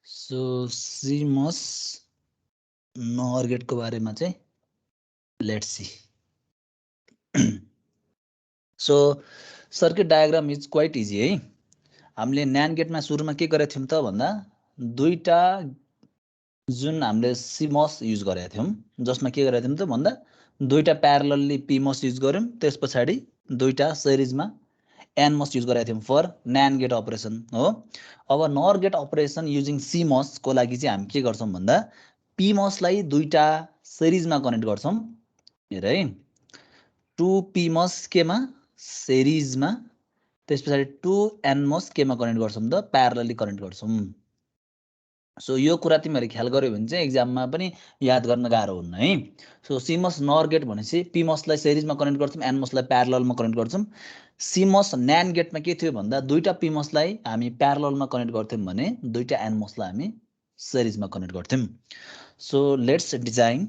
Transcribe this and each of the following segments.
So CMOS NOR get को बारेमा चाहिँ let's see. So circuit diagram is quite easy है. हामीले NAND गेटमा सुरुमा के गरेका थियौं त भन्दा दुईटा जुन हामीले CMOS युज गरेका थियौं जसमा के गरेका थियौं त भन्दा दुईटा प्यारलली PMOS युज गर्यौं त्यसपछि दुईटा सिरिजमा NMOS युज गरेका थियौं फर NAND गेट अपरेसन हो. अब NOR gate operation using CMOS को लागि चाहिँ हामी के गर्छौं भन्दा PMOS लाई दुईटा सिरिजमा कनेक्ट गर्छौं. हेर है 2 PMOS केमा सिरिजमा त्यसपछि 2 NMOS केमा कनेक्ट गर्छौं त प्यारलली कनेक्ट गर्छौं. सो यो कुरा तिमीहरुले ख्याल गर्यो भने चाहिँ एक्जाममा पनि याद गर्न गाह्रो हुन्न है. सो CMOS NOR गेट भनेपछि PMOS लाई सिरिजमा कनेक्ट गर्छौं NMOS लाई प्यारललमा कनेक्ट गर्छौं. CMOS NAND गेटमा के थियो भन्दा दुईटा PMOS लाई हामी प्यारललमा कनेक्ट गर्थ्यौं भने दुईटा NMOS लाई हामी सिरिजमा कनेक्ट गर्थ्यौं. सो लेट्स डिजाइन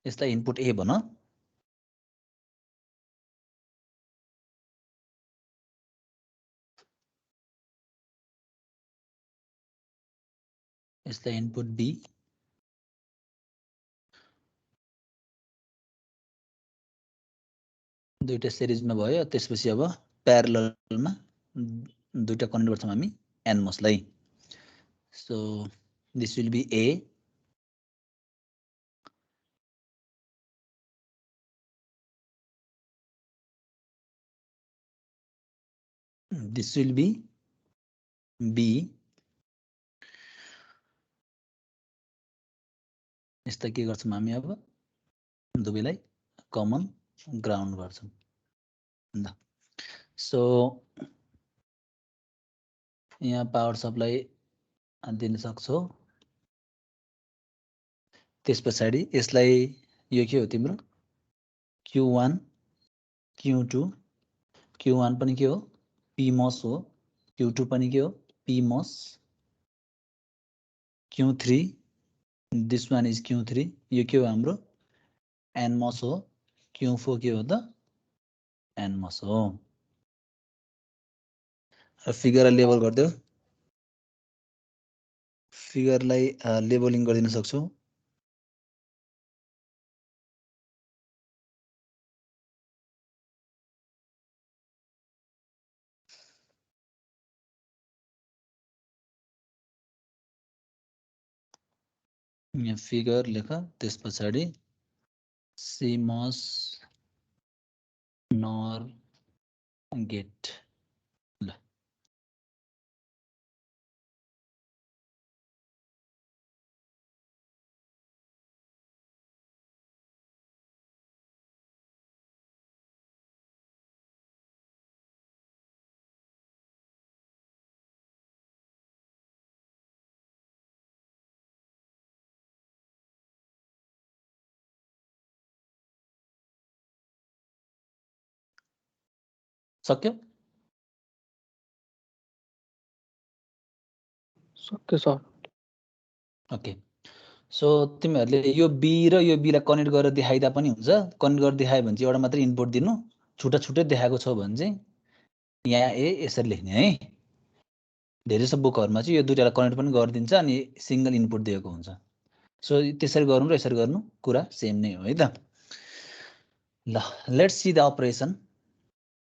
यसलाई इनपुट A भन. यसलाई इनपुट B. दुईटा सिरिजमा भयो. त्यसपछि अब प्यारललमा दुईटा कनेक्ट गर्छौं हामी NMOS लाई. So this will be A. This will be B. यस्ता के गर्छौं हामी अब दुवैलाई कमन ग्राउन्ड गर्छौं. ल सो यहाँ पावर सप्लाई दिन सक्छौ. त्यसपछि यसलाई यो के हो तिम्रो Q1 Q2 Q1 पनि के हो PMOS हो. Q2 पनि के हो PMOS. Q3 this one is Q3 यो के हो हाम्रो NMOS हो. Q4 के हो त NMOS हो. फिगर लेबल गर्दियौ. फिगरलाई लेबलिङ गरिदिन सक्छौ. यहाँ फिगर लेख. त्यसपछि CMOS NOR गेट. ल सक्यो. सक्यो सर. ओके. सो तिमीहरुले यो B र यो B लाई कनेक्ट गरेर देखाइदा पनि हुन्छ. कनेक्ट गरेर देखायो भने चाहिँ एउटा मात्र इनपुट दिनु. छुटा छुटै देखाएको छ भने चाहिँ यहाँ A यसरी लेख्ने है. धेरै सब बुकहरुमा चाहिँ यो दुईटालाई कनेक्ट पनि गरिदिन्छ अनि सिंगल इनपुट दिएको हुन्छ. सो त्यसरी गर्नु र यसरी गर्नु कुरा सेम नै हो है त. ल लेट्स सी द अपरेसन.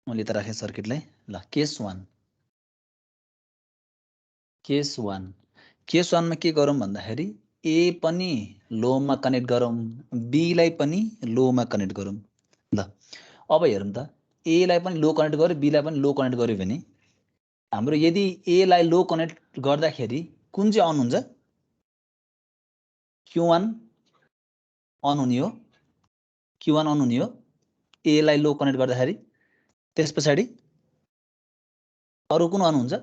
मैले त राखे सर्किटलाई. ल केस 1 केस 1 मा के गरौँ भन्दाखेरि A पनि लो मा कनेक्ट गरौँ B लाई पनि लो मा कनेक्ट गरौँ. ल अब हेरौँ त A लाई पनि लो कनेक्ट गर्यो B लाई पनि लो कनेक्ट गर्यो भने हाम्रो यदि A लाई लो कनेक्ट गर्दाखेरि कुन चाहिँ अन हुन्छ Q1 अन हुने हो. Q1 अन हुने हो A लाई लो कनेक्ट गर्दाखेरि. त्यसपछि अरु कुन अन हुन्छ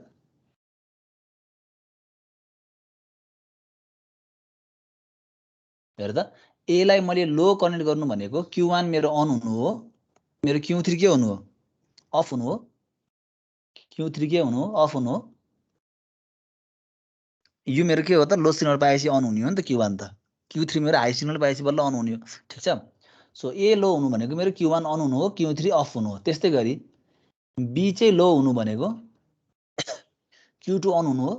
हेर त A लाई मैले लो कनेक्ट गर्नु भनेको Q1 मेरो अन हुनु हो. मेरो Q3 के हुनु हो अफ हुनु हो. Q3 के हुनु हो अफ हुनु हो. यो मेरो के हो त लो सिग्नल पाएपछि अन हुने हो नि त Q1 त Q3 मेरो हाई सिग्नल पाएपछि बल्ल अन हुने हो ठीक छ सो ए लो हुनु भनेको मेरो Q1 अन हुनु हो Q3 अफ हुनु हो त्यस्तै गरी बी चाहिँ लो हुनु भनेको Q2 अन हुनु हो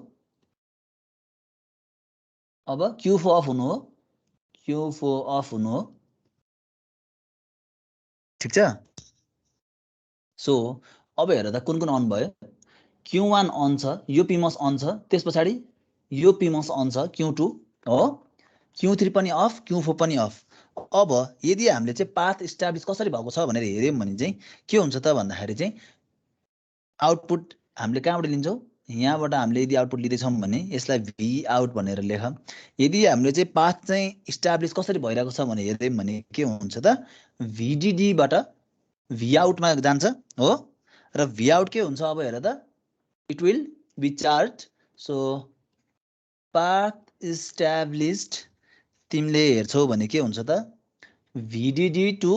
अब Q4 अफ हुनु हो Q4 अफ हुनु हो ठीक छ सो अब हेर त कुन अन भयो Q1 अन छ यो पिमस अन छ त्यस पछाडि यो पिमस अन छ Q2 हो Q3 पनि अफ Q4 पनि अफ अब यदि हामीले चाहिँ पाथ इस्टाब्लिस कसरी भएको छ भनेर हेर्यौं भने चाहिँ के हुन्छ त भन्दाखेरि चाहिँ आउटपुट हामीले कहाँबाट लिन्छौं यहाँबाट हामीले यदि आउटपुट लिँदै छौं भने यसलाई V आउट भनेर लेख यदि हामीले चाहिँ पाथ चाहिँ इस्टाब्लिस कसरी भइरहेको छ भनेर हेर्यौं भने के हुन्छ त VDD बाट V आउट मा जान्छ हो र V आउट के हुन्छ अब हेर त it will be charged so path established तिमीले हेर्छौ भने के हुन्छ त VDD to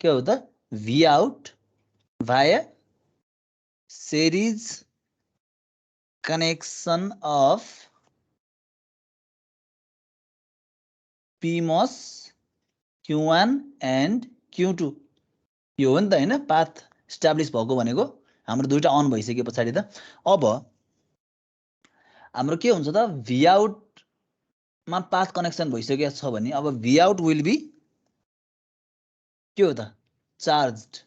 के हो त V out via series connection of PMOS Q1 and Q2 यो हो नि त हैन पाथ इस्टाब्लिस भएको भनेको हाम्रो दुईटा अन भइसके पछाडी त अब हाम्रो के हुन्छ त V out मा पाथ कनेक्सन भइसकेको छ भने अब V out will be के हो त charged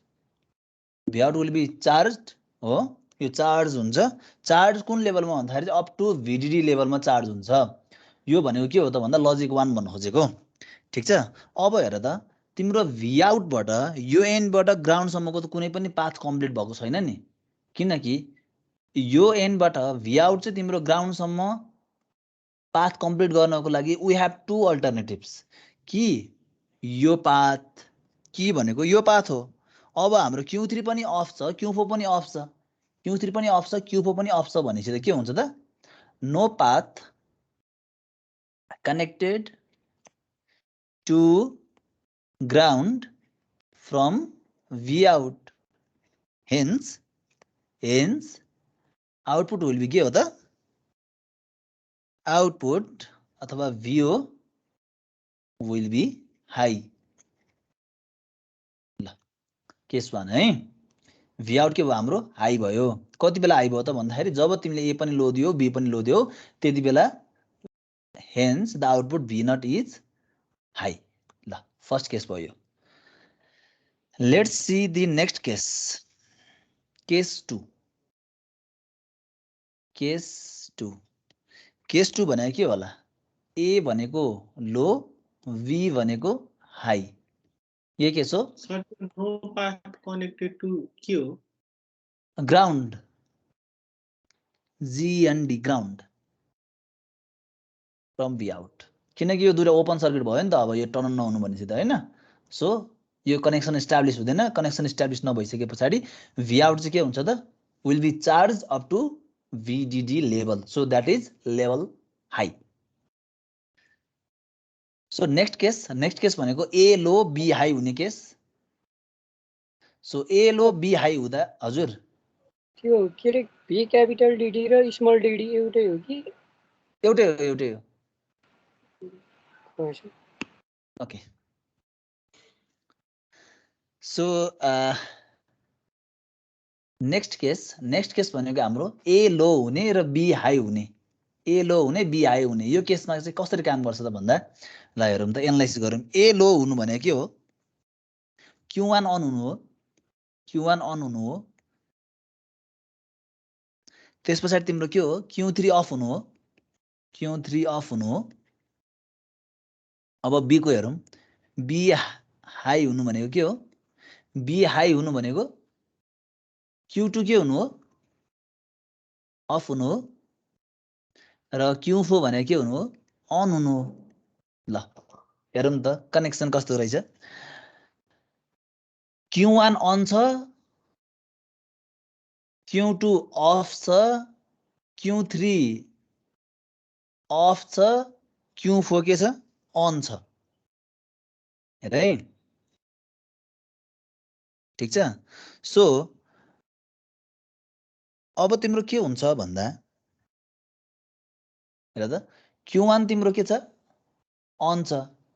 V out will be charged हो यो चार्ज हुन्छ चार्ज कुन लेभलमा भन्दाखेरि अप टु VDD लेभलमा चार्ज हुन्छ यो भनेको के हो त भन्दा लजिक 1 भन्न खोजेको ठीक छ अब हेर त तिम्रो V out बाट यो एन्ड बाट ग्राउन्ड सम्मको त कुनै पनि पाथ कम्प्लिट भएको छैन नि किनकि यो एन्ड बाट V out चाहिँ तिम्रो ग्राउन्ड सम्म पाथ कम्प्लिट गर्नको लागि वी हैव टु अल्टरनेटिभ्स कि यो पाथ कि भनेको यो पाथ हो अब हाम्रो Q3 पनि अफ छ Q4 पनि अफ छ Q3 पनि अफ छ Q4 पनि अफ छ भनेपछि त के हुन्छ त no path connected to ground from V out hence output will be के हो त आउटपुट अथवा VO विल बी हाई ल केस 1 है V out के भयो हाम्रो हाई भयो कति बेला हाई भयो त भन्दाखेरि जब तिमीले A पनि लो दियौ B पनि लो दियौ त्यति बेला hence the output V naught is high ल फर्स्ट केस भयो let's see the next case case 2 case 2 भनेको के होला A भनेको लो V भनेको हाई ये केस हो sir no path connected to के हो ground GND ground from V out किनकि यो दुईटा ओपन सर्किट भयो नि त अब यो टर्न नहुनु भनेपछि त हैन सो यो कनेक्सन इस्टाब्लिस हुँदैन कनेक्सन इस्टाब्लिस नभइसके पछाडी V out चाहिँ के हुन्छ त will be charge up to VDD level so that is level high so next case भनेको A लो B हाई हुने case so A low B high हुँदा हजुर त्यो के रे V क्यापिटल DD र स्मल DD एउटै हो कि एउटै हो ओके सो नेक्स्ट केस भनेको हाम्रो A लो हुने र B हाई हुने A लो हुने B हाई हुने यो केसमा चाहिँ कसरी काम गर्छ त भन्दा ल हेरौँ त एनालाइसिस गरौँ A लो हुनु भनेको के हो Q1 अन हुनु हो त्यसपछि तिम्रो के हो Q3 अफ हुनु हो अब B को हेरौँ B हाई हुनु भनेको के हो B हाई हुनु भनेको Q2 के हुनु हो अफ हुनु हो र Q4 भनेको के हुनु हो अन हुनु हो ल हेरौँ त कनेक्सन कस्तो रहेछ Q1 अन छ Q2 अफ छ Q3 अफ छ Q4 के छ अन छ हेर है ठीक छ सो अब तिम्रो के हुन्छ भन्दा हेर त Q1 तिम्रो के छ अन छ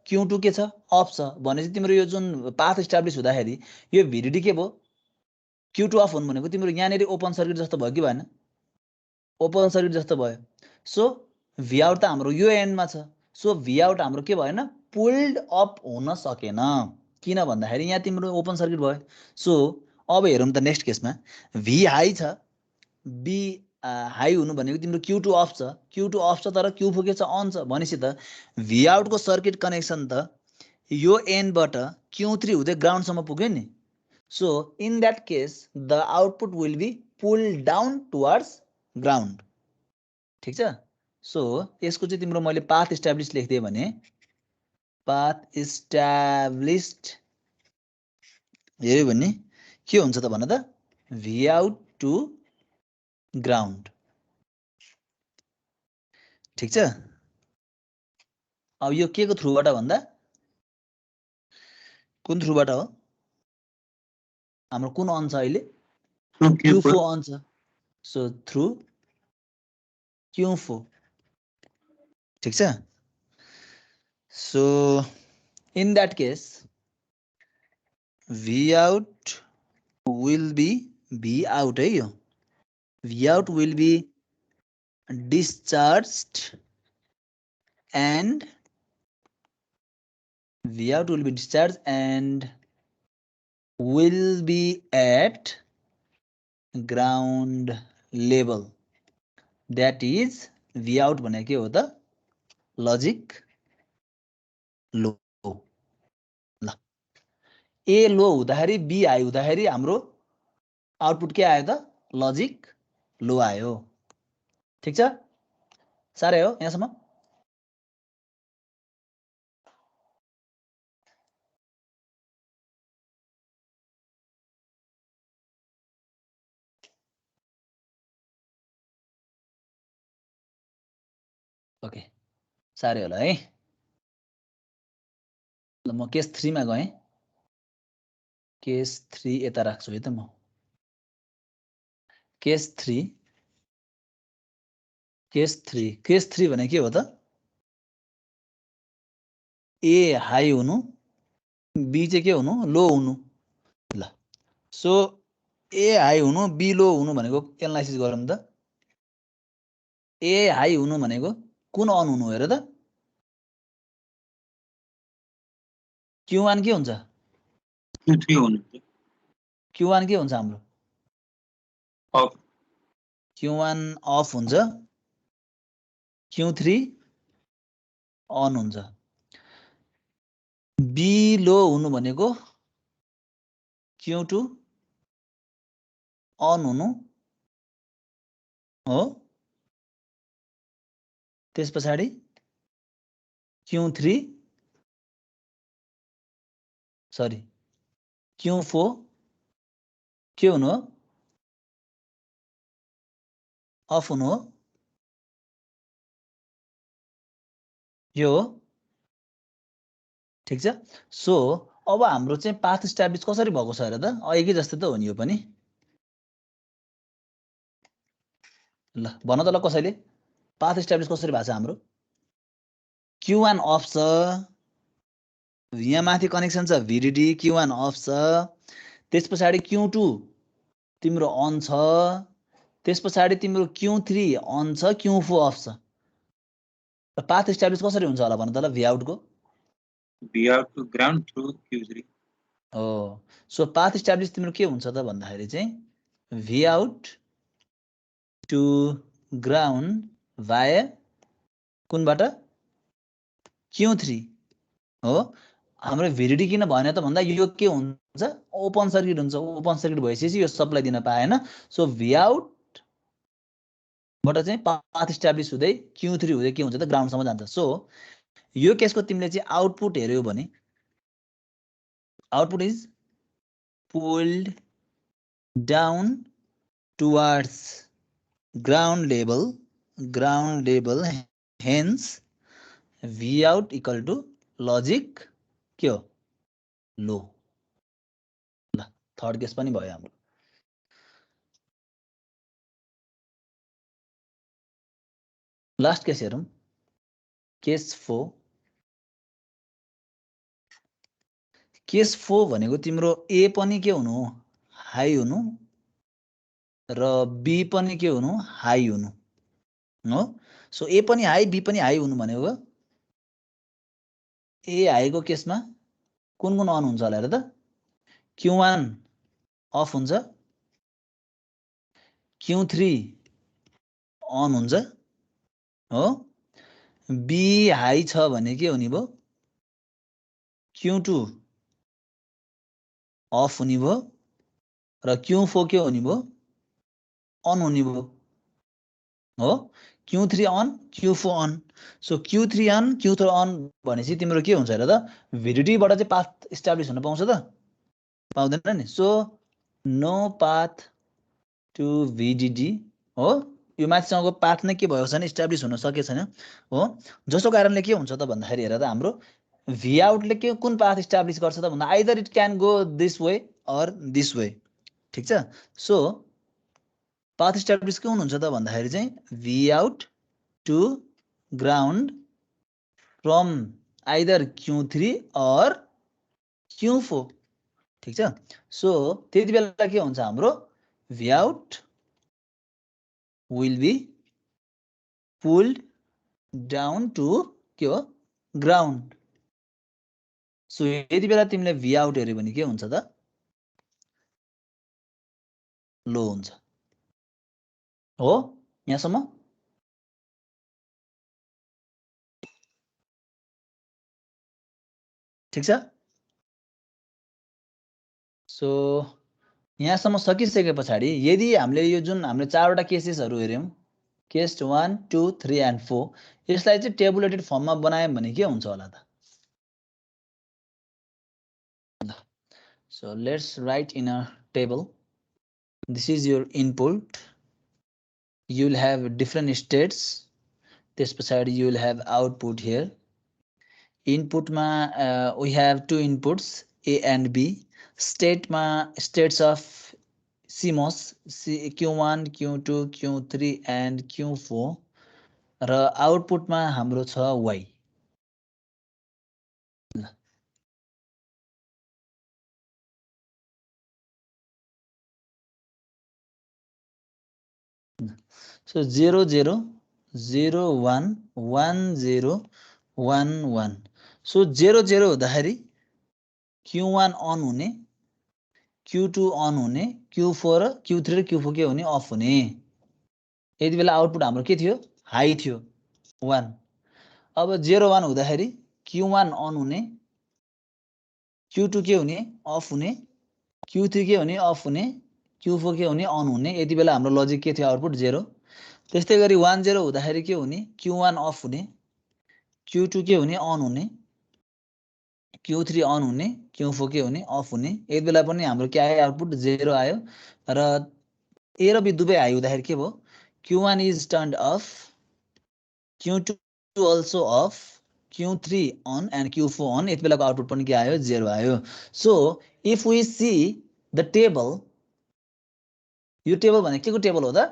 Q2 के छ अफ छ भनेपछि तिम्रो यो जुन पाथ इस्टाब्लिश हुँदाखेरि यो VDD के भयो Q2 अफ हुनु भनेको तिम्रो यहाँनेरि ओपन सर्किट जस्तो भयो कि भएन ओपन सर्किट जस्तो भयो सो V आउट त हाम्रो यो एन्डमा छ सो V आउट हाम्रो के भएन पुल्ड अप हुन सकेन किन भन्दाखेरि यहाँ तिम्रो ओपन सर्किट भयो सो अब हेरौँ त नेक्स्ट केसमा V हाई छ B हाई हुनु भनेको तिम्रो Q2 अफ छ Q2 अफ छ तर Q4 के छ अन छ भनेपछि त V आउट को सर्किट कनेक्सन त यो एन्डबाट Q3 हुँदै ग्राउन्डसम्म पुग्यो नि so in that case the output will be pulled down towards ground ठीक छ सो यसको चाहिँ तिम्रो मैले पाथ इस्टाब्लिश लेख्दिएँ भने पाथ इस्टाब्लिस्ड हेऱ्यो भने के हुन्छ त भन त V आउट टु ग्राउन्ड ठीक छ अब यो के को थ्रुबाट भन्दा कुन थ्रुबाट हो हाम्रो कुन अन छ अहिले Q4 अन छ सो थ्रु Q4 ठीक छ so in that case V out will be V out है यो V out will be discharged and V out will be discharged and will be at ground level that is V out भनेको के हो त logic लो ल A लो हुँदाखेरि B high हुँदाखेरि हाम्रो आउटपुट के आयो त लजिक लो आयो ठीक छ साह्रै हो यहाँसम्म ओके साह्रै होला है ल म केस 3 मा गएँ केस 3 यता राख्छु है त म केस 3 भने के हो त A हाई हुनु B चाहिँ के हुनु लो हुनु ल सो A हाई हुनु B लो हुनु भनेको एनालाइसिस गरौँ त A हाई हुनु भनेको कुन अन हुनु हेर त Q1 के हुन्छ Q3 हुनु Q1 के हुन्छ हाम्रो अफ Q1 अफ हुन्छ Q3 अन हुन्छ B लो हुनु भनेको Q2 अन हुनु हो त्यस पछाडि Q3 सरी Q4 के हुनु हो अफ हुनु हो यो हो ठीक छ सो अब हाम्रो चाहिँ पाथ इस्टाब्लिश कसरी भएको छ हेर त अघि जस्तै त हो नि यो पनि ल भन त ल कसैले पाथ इस्टाब्लिश कसरी भएको छ हाम्रो Q1 अफ छ यहाँ माथि कनेक्सन छ VDD Q1 अफ छ त्यस पछाडि Q2 तिम्रो अन छ त्यस पछाडि तिम्रो Q3 अन छ Q4 अफ छ र पाथ इस्टाब्लिश कसरी हुन्छ होला भन त ल V आउट को V out to ground through Q3 हो सो पाथ इस्टाब्लिश तिम्रो के हुन्छ त भन्दाखेरि चाहिँ V आउट टु ग्राउन्ड भाया कुनबाट Q3 हो हाम्रो VDD किन भएन त भन्दा यो के हुन्छ ओपन सर्किट हुन्छ ओपन सर्किट भएपछि यो सप्लाई दिन पाएन सो V आउट बाट चाहिँ पाथ इस्टाब्लिश हुँदै Q3 हुँदै के हुन्छ त ग्राउन्डसम्म जान्छ सो यो केसको तिमीले चाहिँ आउटपुट हेर्यौ भने output is pulled down towards ground level hence V out equal to logic के हो लो ल थर्ड केस पनि भयो हाम्रो लास्ट केस हेरौँ केस 4 केस 4 भनेको तिम्रो ए पनि के हुनु हो हाई हुनु र बी पनि के हुनु हाई हुनु हो सो ए पनि हाई बी पनि हाई हुनु भनेको ए हाईको केसमा कुन कुन अन हुन्छ होला हेर त Q1 अफ हुन्छ Q3 अन हुन्छ हो बी हाई छ भने के हुने भयो Q2 अफ हुने भयो र Q4 के हुने भयो अन हुने भयो हो Q3 on Q4 on so Q3 on Q4 on भनेपछि तिम्रो के हुन्छ हेर त VDD बाट चाहिँ पाथ इस्टाब्लिस हुन पाउँछ त पाउँदैन नि so no path to VDD हो यो माथिसँगको पाथ नै के भएको छैन इस्टाब्लिस हुन सकेको छैन हो जसको कारणले के हुन्छ त भन्दाखेरि हेर त हाम्रो V आउटले के कुन पाथ इस्टाब्लिस गर्छ त भन्दा either it can go this way or this way ठिक छ सो पाथ इस्टाब्लिस के हुनुहुन्छ त भन्दाखेरि चाहिँ V out to ground from either Q3 or Q4 ठिक छ सो त्यति बेला के हुन्छ हाम्रो V out will be pulled down to के हो ग्राउन्ड सो यति बेला तिमीले V आउट हेर्यो भने के हुन्छ त लो हुन्छ हो यहाँसम्म ठिक छ सो यहाँसम्म सकिसके पछाडि यदि हामीले यो जुन हामीले चारवटा केसेसहरू हेर्यौं केस 1 2 3 एन्ड 4 यसलाई चाहिँ टेबुलेटेड फर्ममा बनायौं भने के हुन्छ होला त So let's write in a table. This is your input. You'll have different states. This side you'll have output here. Input ma we have two inputs A and B. State ma states of CMOS Q1, Q2, Q3 and Q4. र output ma हाम्रो छ Y. So 0 0 0 1 1 0 1 1 so 0 0 हुँदाखेरि Q1 on हुने Q2 on हुने Q4 र Q3 र Q4 के हुने अफ हुने यति बेला आउटपुट हाम्रो के थियो हाई थियो 1 अब 0 1 हुँदाखेरि Q1 अन हुने Q2 के हुने अफ हुने Q3 के हुने अफ हुने Q4 के हुने अन हुने यति बेला हाम्रो लजिक के थियो आउटपुट 0 त्यस्तै गरी 1 0 हुँदाखेरि के हुने Q1 अफ हुने Q2 के हुने अन हुने Q3 अन हुने Q4 के हुने अफ हुने यति बेला पनि हाम्रो के आयो आउटपुट 0 आयो र A र B दुवै हाई हुँदाखेरि के भयो Q1 is turned of Q2 also off Q3 on and Q4 on यति बेलाको आउटपुट पनि के आयो 0 आयो so if we see the table यो टेबल भने के को टेबल हो त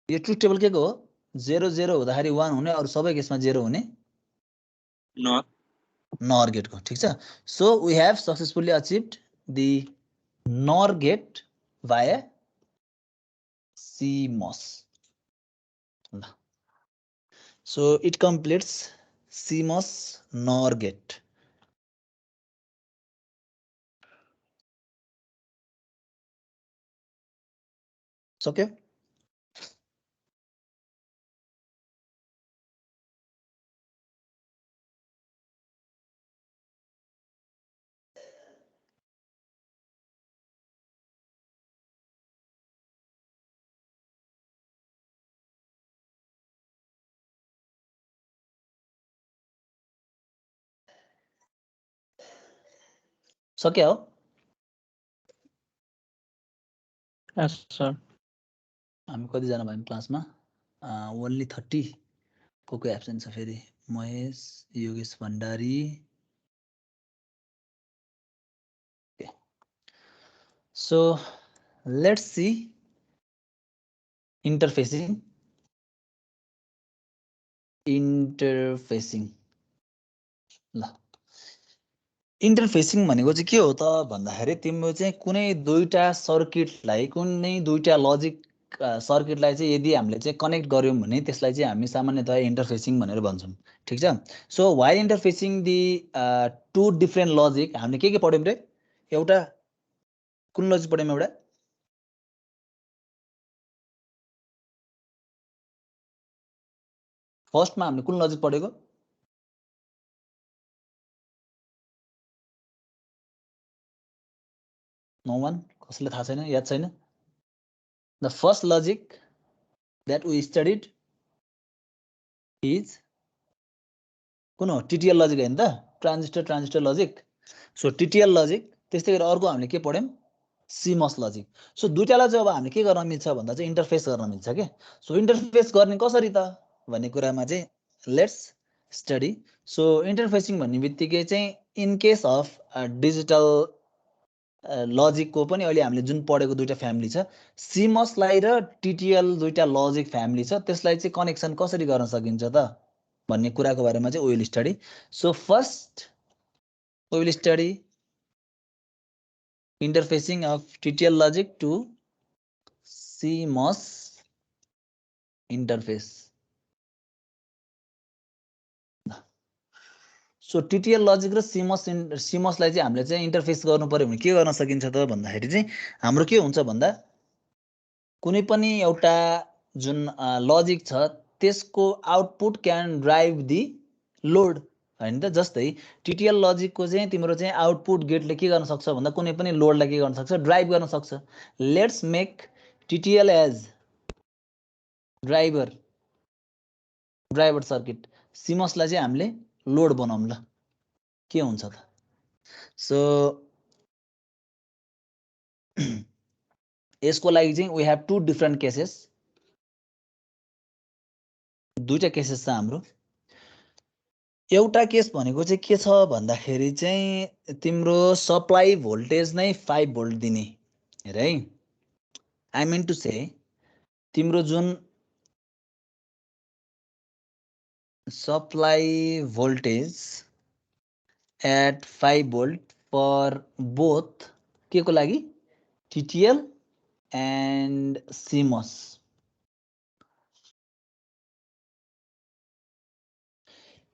यो ट्रुथ टेबल के को हो 0 0 हुँदाखेरि 1 हुने अरु सबै केसमा 0 हुने NOR गेट को ठीक छ so we have successfully achieved the NOR gate via CMOS so it completes CMOS NOR gate सक्यो सक्यो हो Yes, sir. हामी कति जना भयौं क्लासमा ओन्ली 30 को एब्सेन्ट छ फेरि Mahesh Yogesh Bhandari so let's see interfacing ल इन्टरफेसिङ भनेको चाहिँ के हो त भन्दाखेरि तिम्रो चाहिँ कुनै दुईटा सर्किटलाई कुनै दुईटा लजिक सर्किटलाई चाहिँ यदि हामीले चाहिँ कनेक्ट गर्यौं भने त्यसलाई चाहिँ हामी सामान्यतया इन्टरफेसिङ भनेर भन्छौं ठीक छ so while interfacing the two different logic हामीले के पढ्यौं रे एउटा कुन लजिक पढ्यौं एउटा फर्स्टमा हामीले कुन लजिक पढेको नो वन कसैले थाहा छैन याद छैन the first logic that we studied is कुन हो TTL लजिक हैन त transistor logic so TTL logic त्यस्तै गरी अर्को हामीले के पढ्यौं CMOS लजिक सो दुईटालाई चाहिँ अब हामीले के गर्न मिल्छ भन्दा चाहिँ इन्टरफेस गर्न मिल्छ के सो इन्टरफेस गर्ने कसरी त भन्ने कुरामा चाहिँ लेट्स स्टडी सो इन्टरफेसिङ भन्ने बित्तिकै चाहिँ इन केस अफ डिजिटल लजिकको पनि अहिले हामीले जुन पढेको दुईटा फ्यामिली छ CMOS लाई र TTL दुईटा लजिक फ्यामिली छ त्यसलाई चाहिँ कनेक्सन कसरी गर्न सकिन्छ त भन्ने कुराको बारेमा चाहिँ will study so first we will study interfacing of TTL logic to CMOS interface so TTL logic र CMOS लाई चाहिँ हामीले चाहिँ इन्टरफेस गर्नु पर्यो भने के गर्न सकिन्छ त भन्दाखेरि चाहिँ हाम्रो के हुन्छ भन्दा कुनै पनि एउटा जुन लजिक छ त्यसको output can drive the load हैन त जस्तै TTL लजिकको चाहिँ तिम्रो चाहिँ आउटपुट गेटले के गर्न सक्छ भन्दा कुनै पनि लोडलाई के गर्न सक्छ ड्राइभ गर्न सक्छ let's make TTL as driver circuit CMOS लाई चाहिँ हामीले लोड बनाउँ ल के हुन्छ त सो यसको लागि चाहिँ we have two different cases दुईटा केसेस छ हाम्रो एउटा केस भनेको चाहिँ के छ भन्दाखेरि चाहिँ तिम्रो सप्लाई भोल्टेज नै 5 भोल्ट दिने हेर है आई मिन टु से तिम्रो जुन supply voltage at 5 volt for both के को लागि TTL एन्ड CMOS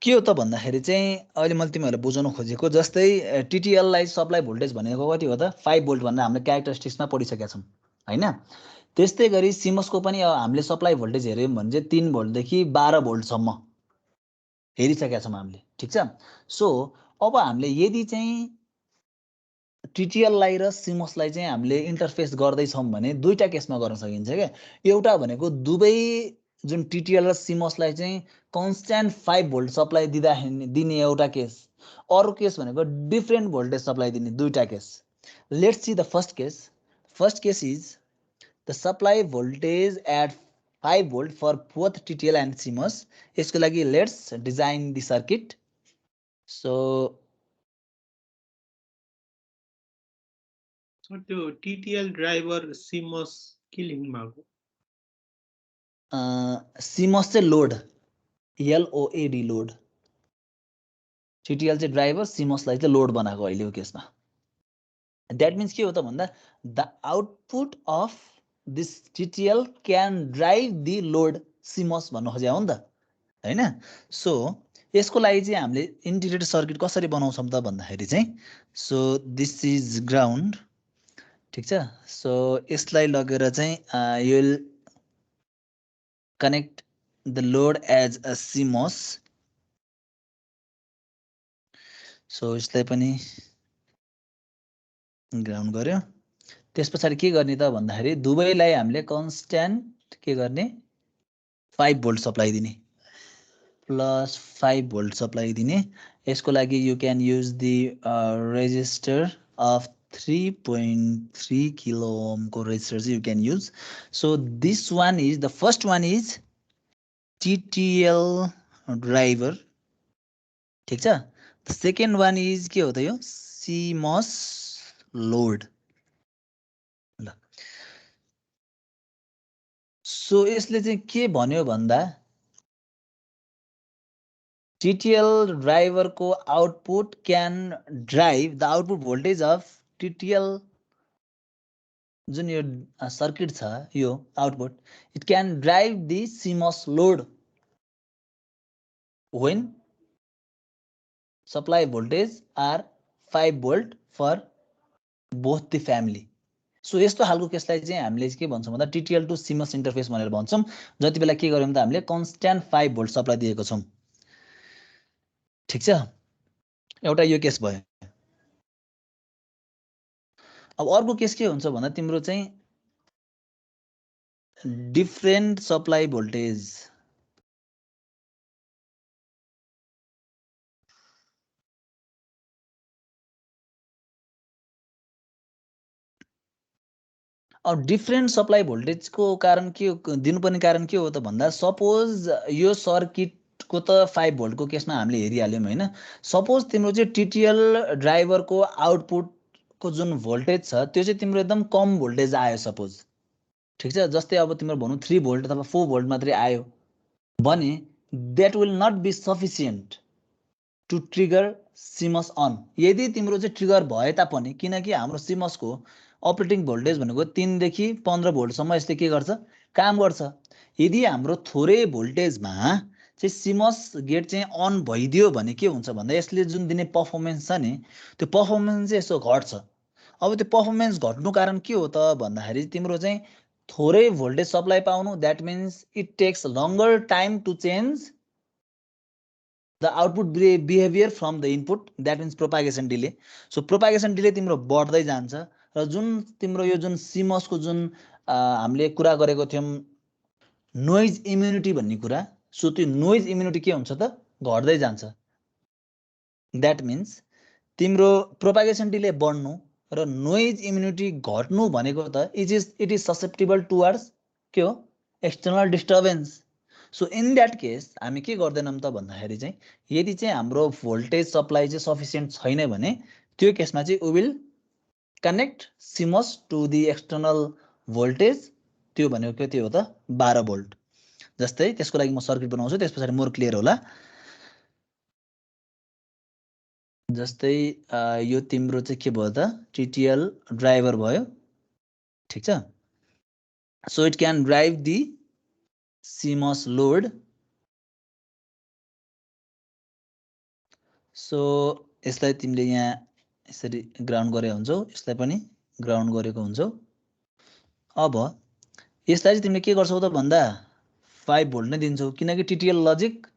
के हो त भन्दाखेरि चाहिँ अहिले मैले तिमीहरूलाई बुझाउन खोजेको जस्तै TTL लाई सप्लाई भोल्टेज भनेको कति हो त 5 भोल्ट भनेर हामीले क्यारेक्टरिस्टिक्समा पढिसकेका छौं हैन त्यस्तै गरी CMOS को पनि हामीले सप्लाई भोल्टेज हेर्यौं भने चाहिँ 3 भोल्ट देखि 12 भोल्ट सम्म हेरिसकेका छौं हामीले ठीक छ सो अब हामीले यदि चाहिँ TTL लाई र CMOS लाई चाहिँ हामीले इन्टरफेस गर्दै छौं भने दुईटा केसमा गर्न सकिन्छ के एउटा भनेको दुवै जुन TTL र CMOS लाई चाहिँ कन्स्ट्यान्ट 5 भोल्ट सप्लाई दिने एउटा केस अरु केस भनेको डिफरेन्ट भोल्टेज सप्लाई दिने दुईटा case let's see the first case is the supply voltage at 5 volt for both TTL and CMOS यसको लागि let's design the circuit so त्यो TTL ड्राइभर CMOS के लेख्नु भएको CMOS चाहिँ लोड LOAD लोड TTL चाहिँ ड्राइभर CMOS लाई चाहिँ लोड बनाएको अहिलेको केसमा दैट मीन्स के हो त भन्दा the output of this TTL can drive the load CMOS भन्नु खोजेको हो नि त हैन सो यसको लागि चाहिँ हामीले इन्टिग्रेटेड सर्किट कसरी बनाउँछौं त भन्दाखेरि चाहिँ सो दिस इज ग्राउन्ड ठीक छ सो यसलाई लगेर चाहिँ you will connect the load as a CMOS so यसलाई पनि ग्राउन्ड गर्यो त्यसपछि के गर्ने त भन्दाखेरि दुवैलाई हामीले कन्स्ट्यान्ट के गर्ने 5 भोल्ट सप्लाई दिने प्लस 5 भोल्ट सप्लाई दिने यसको लागि you can use the resistor of 3.3 kilo ohm को resistor you can use so this one is the first one is TTL driver ठीक छ the second one is के हो त यो CMOS load सो यसले चाहिँ के भन्यो भन्दा TTL ड्राइभरको output can drive the output voltage of TTL जुन यो सर्किट छ यो output it can drive the CMOS load when supply voltage are 5 volt for both the family. So यस्तो खालको केसलाई चाहिँ हामीले के भन्छौँ भन्दा TTL टु CMOS इन्टरफेस भनेर भन्छौँ। जति बेला के गर्यौँ त हामीले कन्स्ट्यान्ट 5 भोल्ट सप्लाई दिएको छौँ। ठिक छ, एउटा यो केस भयो। अब अर्को केस के हुन्छ भन्दा तिम्रो चाहिँ डिफरेन्ट सप्लाई भोल्टेज। अब डिफरेन्ट सप्लाई भोल्टेजको कारण के दिनुपर्ने कारण के हो त भन्दा सपोज यो सर्किटको त 5 भोल्टको केसमा हामीले हेरिहाल्यौँ होइन। सपोज तिम्रो चाहिँ TTL ड्राइभरको आउटपुटको जुन भोल्टेज छ त्यो चाहिँ तिम्रो एकदम कम भोल्टेज आयो सपोज। ठिक छ, जस्तै अब तिम्रो भनौँ 3 भोल्ट अथवा 4 भोल्ट मात्रै आयो भने that will not be sufficient to trigger CMOS on. यदि तिम्रो चाहिँ ट्रिगर भए तापनि, किनकि हाम्रो CMOS को अपरेटिङ भोल्टेज भनेको 3 देखि 15 भोल्टसम्म यसले के गर्छ काम गर्छ। यदि हाम्रो थोरै भोल्टेजमा चाहिँ CMOS गेट चाहिँ अन भइदियो भने के हुन्छ भन्दा यसले जुन दिने पर्फर्मेन्स छ नि त्यो पर्फर्मेन्स चाहिँ यसो घट्छ। अब त्यो पर्फर्मेन्स घट्नु कारण के हो त भन्दाखेरि तिम्रो चाहिँ थोरै भोल्टेज सप्लाई पाउनु, that means it takes longer time to change the output behavior from the input, that means propagation delay. So propagation delay तिम्रो बढ्दै जान्छ र जुन तिम्रो यो जुन CMOS को जुन हामीले कुरा गरेको थियौं नोइज इम्युनिटी भन्ने कुरा, सो त्यो नोइज इम्युनिटी के हुन्छ त घट्दै जान्छ। द्याट मिन्स तिम्रो प्रोपागेसन डिले बढ्नु र नोइज इम्युनिटी घट्नु भनेको त इट इज ससेप्टेबल टुवर्ड्स के हो external disturbance. So in that case हामी के गर्दैनौँ त भन्दाखेरि चाहिँ यदि चाहिँ हाम्रो भोल्टेज सप्लाई चाहिँ सफिसियन्ट छैन भने त्यो केसमा चाहिँ we will connect CMOS to the external voltage. त्यो भनेको के त्यो हो त 12 भोल्ट। जस्तै त्यसको लागि म सर्किट बनाउँछु, त्यस पछाडि मोर क्लियर होला। जस्तै यो तिम्रो चाहिँ के भयो त TTL ड्राइभर भयो। ठिक छ, so it can drive the CMOS load. So यसलाई तिमीले यहाँ यसरी ग्राउन्ड गरे हुन्छौ, यसलाई पनि ग्राउन्ड गरेको हुन्छौ। अब यसलाई चाहिँ तिमीले के गर्छौ त भन्दा 5 भोल्ट नै दिन्छौ, किनकि TTL logic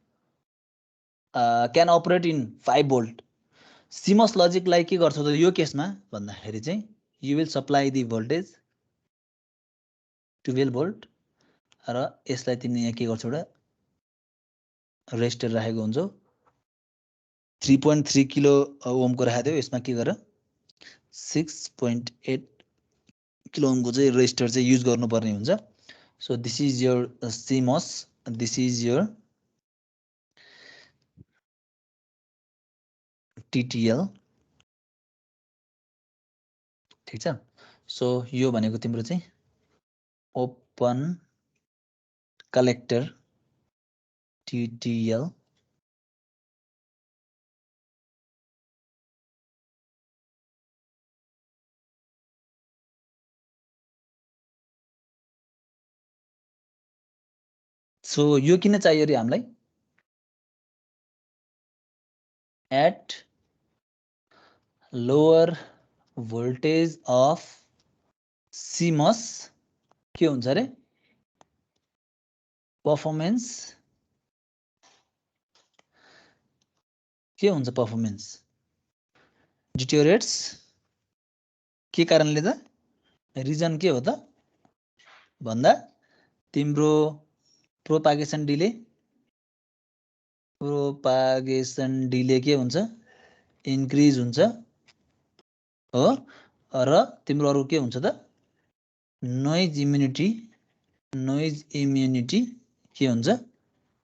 can operate in 5 volt. CMOS लजिकलाई के गर्छौ त यो केसमा भन्दाखेरि चाहिँ you will supply the voltage 12 volt र यसलाई तिमीले यहाँ के गर्छौ एउटा रेजिस्टर राखेको हुन्छौ 3.3 किलो ओमको राखेको थियो, यसमा के गर 6.8 किलो ओमको चाहिँ रेजिस्टर चाहिँ युज गर्नुपर्ने हुन्छ। So this is your CMOS, this is your TTL। ठिक छ, सो यो भनेको तिम्रो चाहिँ ओपन कलेक्टर TTL। सो यो किन चाहियो रे हामीलाई at lower voltage of CMOS के हुन्छ रे पर्फर्मेन्स के हुन्छ पर्फर्मेन्स डिटेरियोरेट्स। के कारणले त रिजन के हो त भन्दा तिम्रो प्रोपागेसन डिले के हुन्छ इन्क्रिज हुन्छ हो, र तिम्रो अरु के हुन्छ त नोइज इम्युनिटी के हुन्छ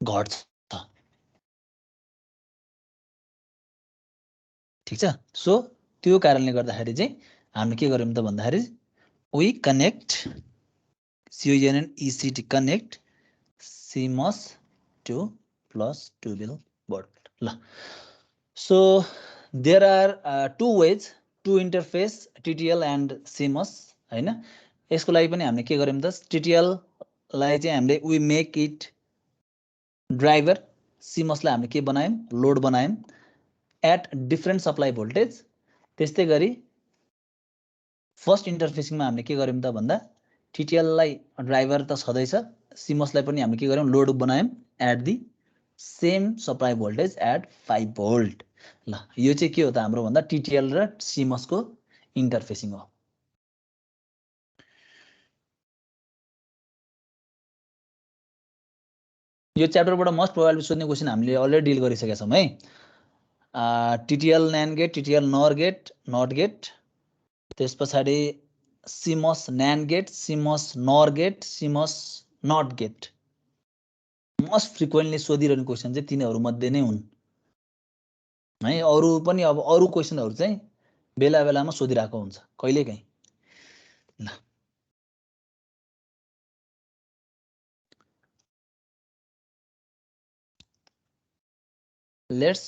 घट्छ। ठिक छ, सो त्यो कारणले गर्दाखेरि चाहिँ हामीले के गर्यौं त भन्दाखेरि we connect CONNECT connect CMOS to +12 volt ल. So there are two ways to interface TTL and CMOS हैन. यसको लागि पनि हामीले के गर्यौं त TTL लाई चाहिँ हामीले we make it driver, CMOS लाई हामीले के बनायौं load बनायौं at different supply voltage. त्यस्तै गरी फर्स्ट इन्टरफेसिङमा हामीले के गर्यौं त भन्दा TTL लाई ड्राइभर त छदैछ, CMOS लाई पनि हामीले के गर्यौं load बनायौं at the same supply voltage at 5 volt ल. यो चाहिँ के हो त हाम्रो भन्दा TTL र CMOS को इन्टरफेसिङ हो. यो च्याप्टरबाट मोस्ट प्रोबेबली सोध्ने क्वेशन हामीले अलरेडी डिल गरिसकेका छौं है. TTL NAND gate, TTL NOR gate, not gate, त्यसपछि CMOS NAND gate, CMOS NOR gate, CMOS not gate. Most frequently सोधिरहने क्वेशन चाहिँ तिनीहरु मध्ये नै हुन् है. अरु पनि अब अरु क्वेशनहरु चाहिँ बेला बेलामा सोधिरहेको हुन्छ कहिलेकाहीँ ल. Let's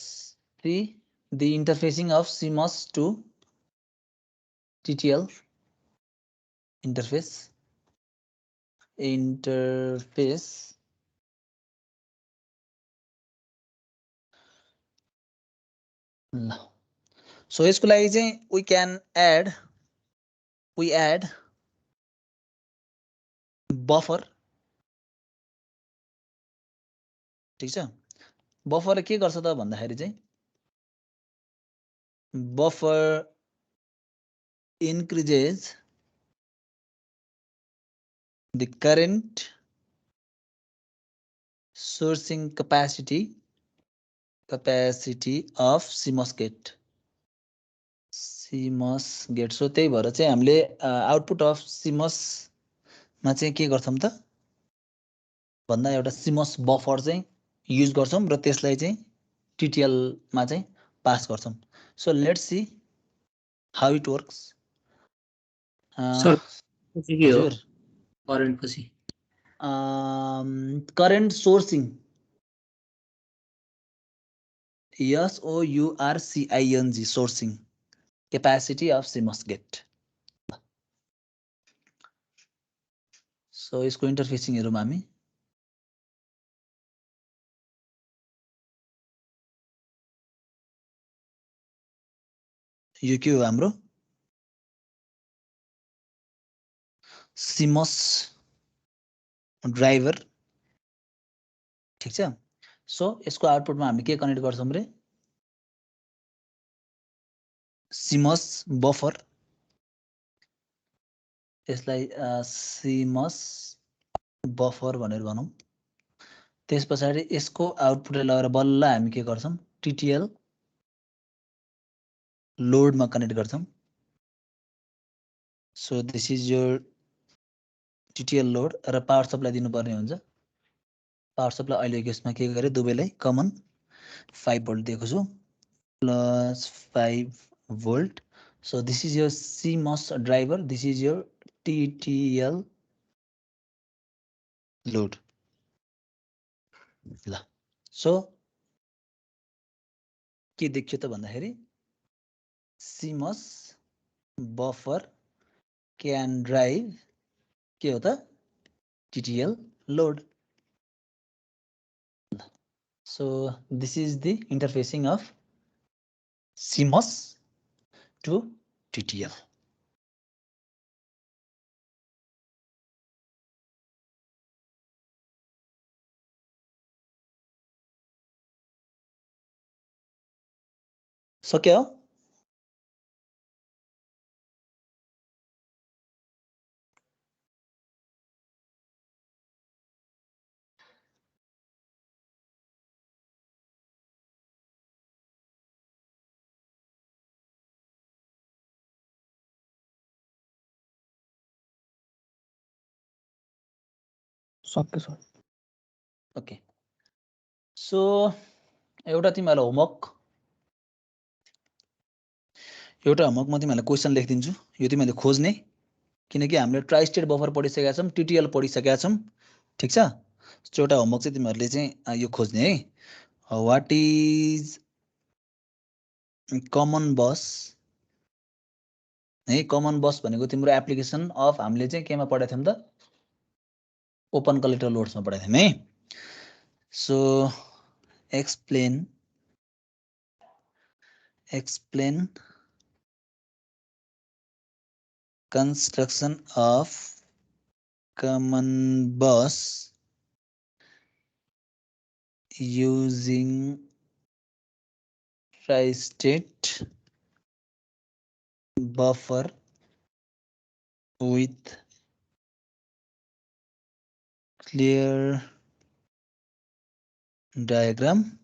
see the interfacing of CMOS to TTL interface. ल. So यसको लागि चाहिँ we add buffer. ठीक छ. बफर के गर्छ त भन्दाखेरि चाहिँ buffer increases the current sourcing capacity of CMOS gate. So त्यही भएर चाहिँ हामीले आउटपुट अफ CMOS मा चाहिँ के गर्छौं त भन्दा एउटा CMOS बफर चाहिँ युज गर्छौं र त्यसलाई चाहिँ TTL मा चाहिँ पास गर्छौं. So let's see how it works. Sir पछि के हो हजुर करेन्ट पछि current sourcing SOURCING sourcing capacity of CMOS gate. So यसको इन्टरफेसिङ हेरौँ हामी. यो के हो हाम्रो CMOS ड्राइभर. ठीक छ. सो यसको आउटपुटमा हामी के कनेक्ट गर्छौं रे CMOS बफर. यसलाई CMOS बफर भनेर भनौं. त्यसपछि यसको आउटपुटलाई लगेर बल्ल हामी के गर्छौं TTL लोड मा कनेक्ट गर्छौं. So this is your TTL load र पावर सप्लाई दिनुपर्ने हुन्छ. पावर सप्लाई अहिले यसमा के गरे दुवैलाई कमन 5 भोल्ट दिएको छु +5 volt. So this is your CMOS driver, this is your TTL load. ल. So के देखियो त भन्दाखेरि CMOS buffer can drive के हो त TTL load. So this is the interfacing of CMOS to TTL. सक्यो. सक्यो सर. ओके. सो एउटा तिमीलाई होमवर्क म तिमीलाई क्वेशन लेखिदिन्छु. यो तिमीले खोज्ने किनकि हामीले ट्राई स्टेट बफर पढिसकेका छौँ, टिटिएल पढिसकेका छौँ। ठिक छ, एउटा होमवर्क चाहिँ तिमीहरूले चाहिँ यो खोज्ने है, व्हाट इज कमन बस है। कमन बस भनेको तिम्रो एप्लिकेसन अफ हामीले चाहिँ केमा पढाएको थियौँ त, ओपन कलेक्टर लोड्समा पढाएको थियौँ है। So explain construction of common bus using tri-state buffer with clear diagram.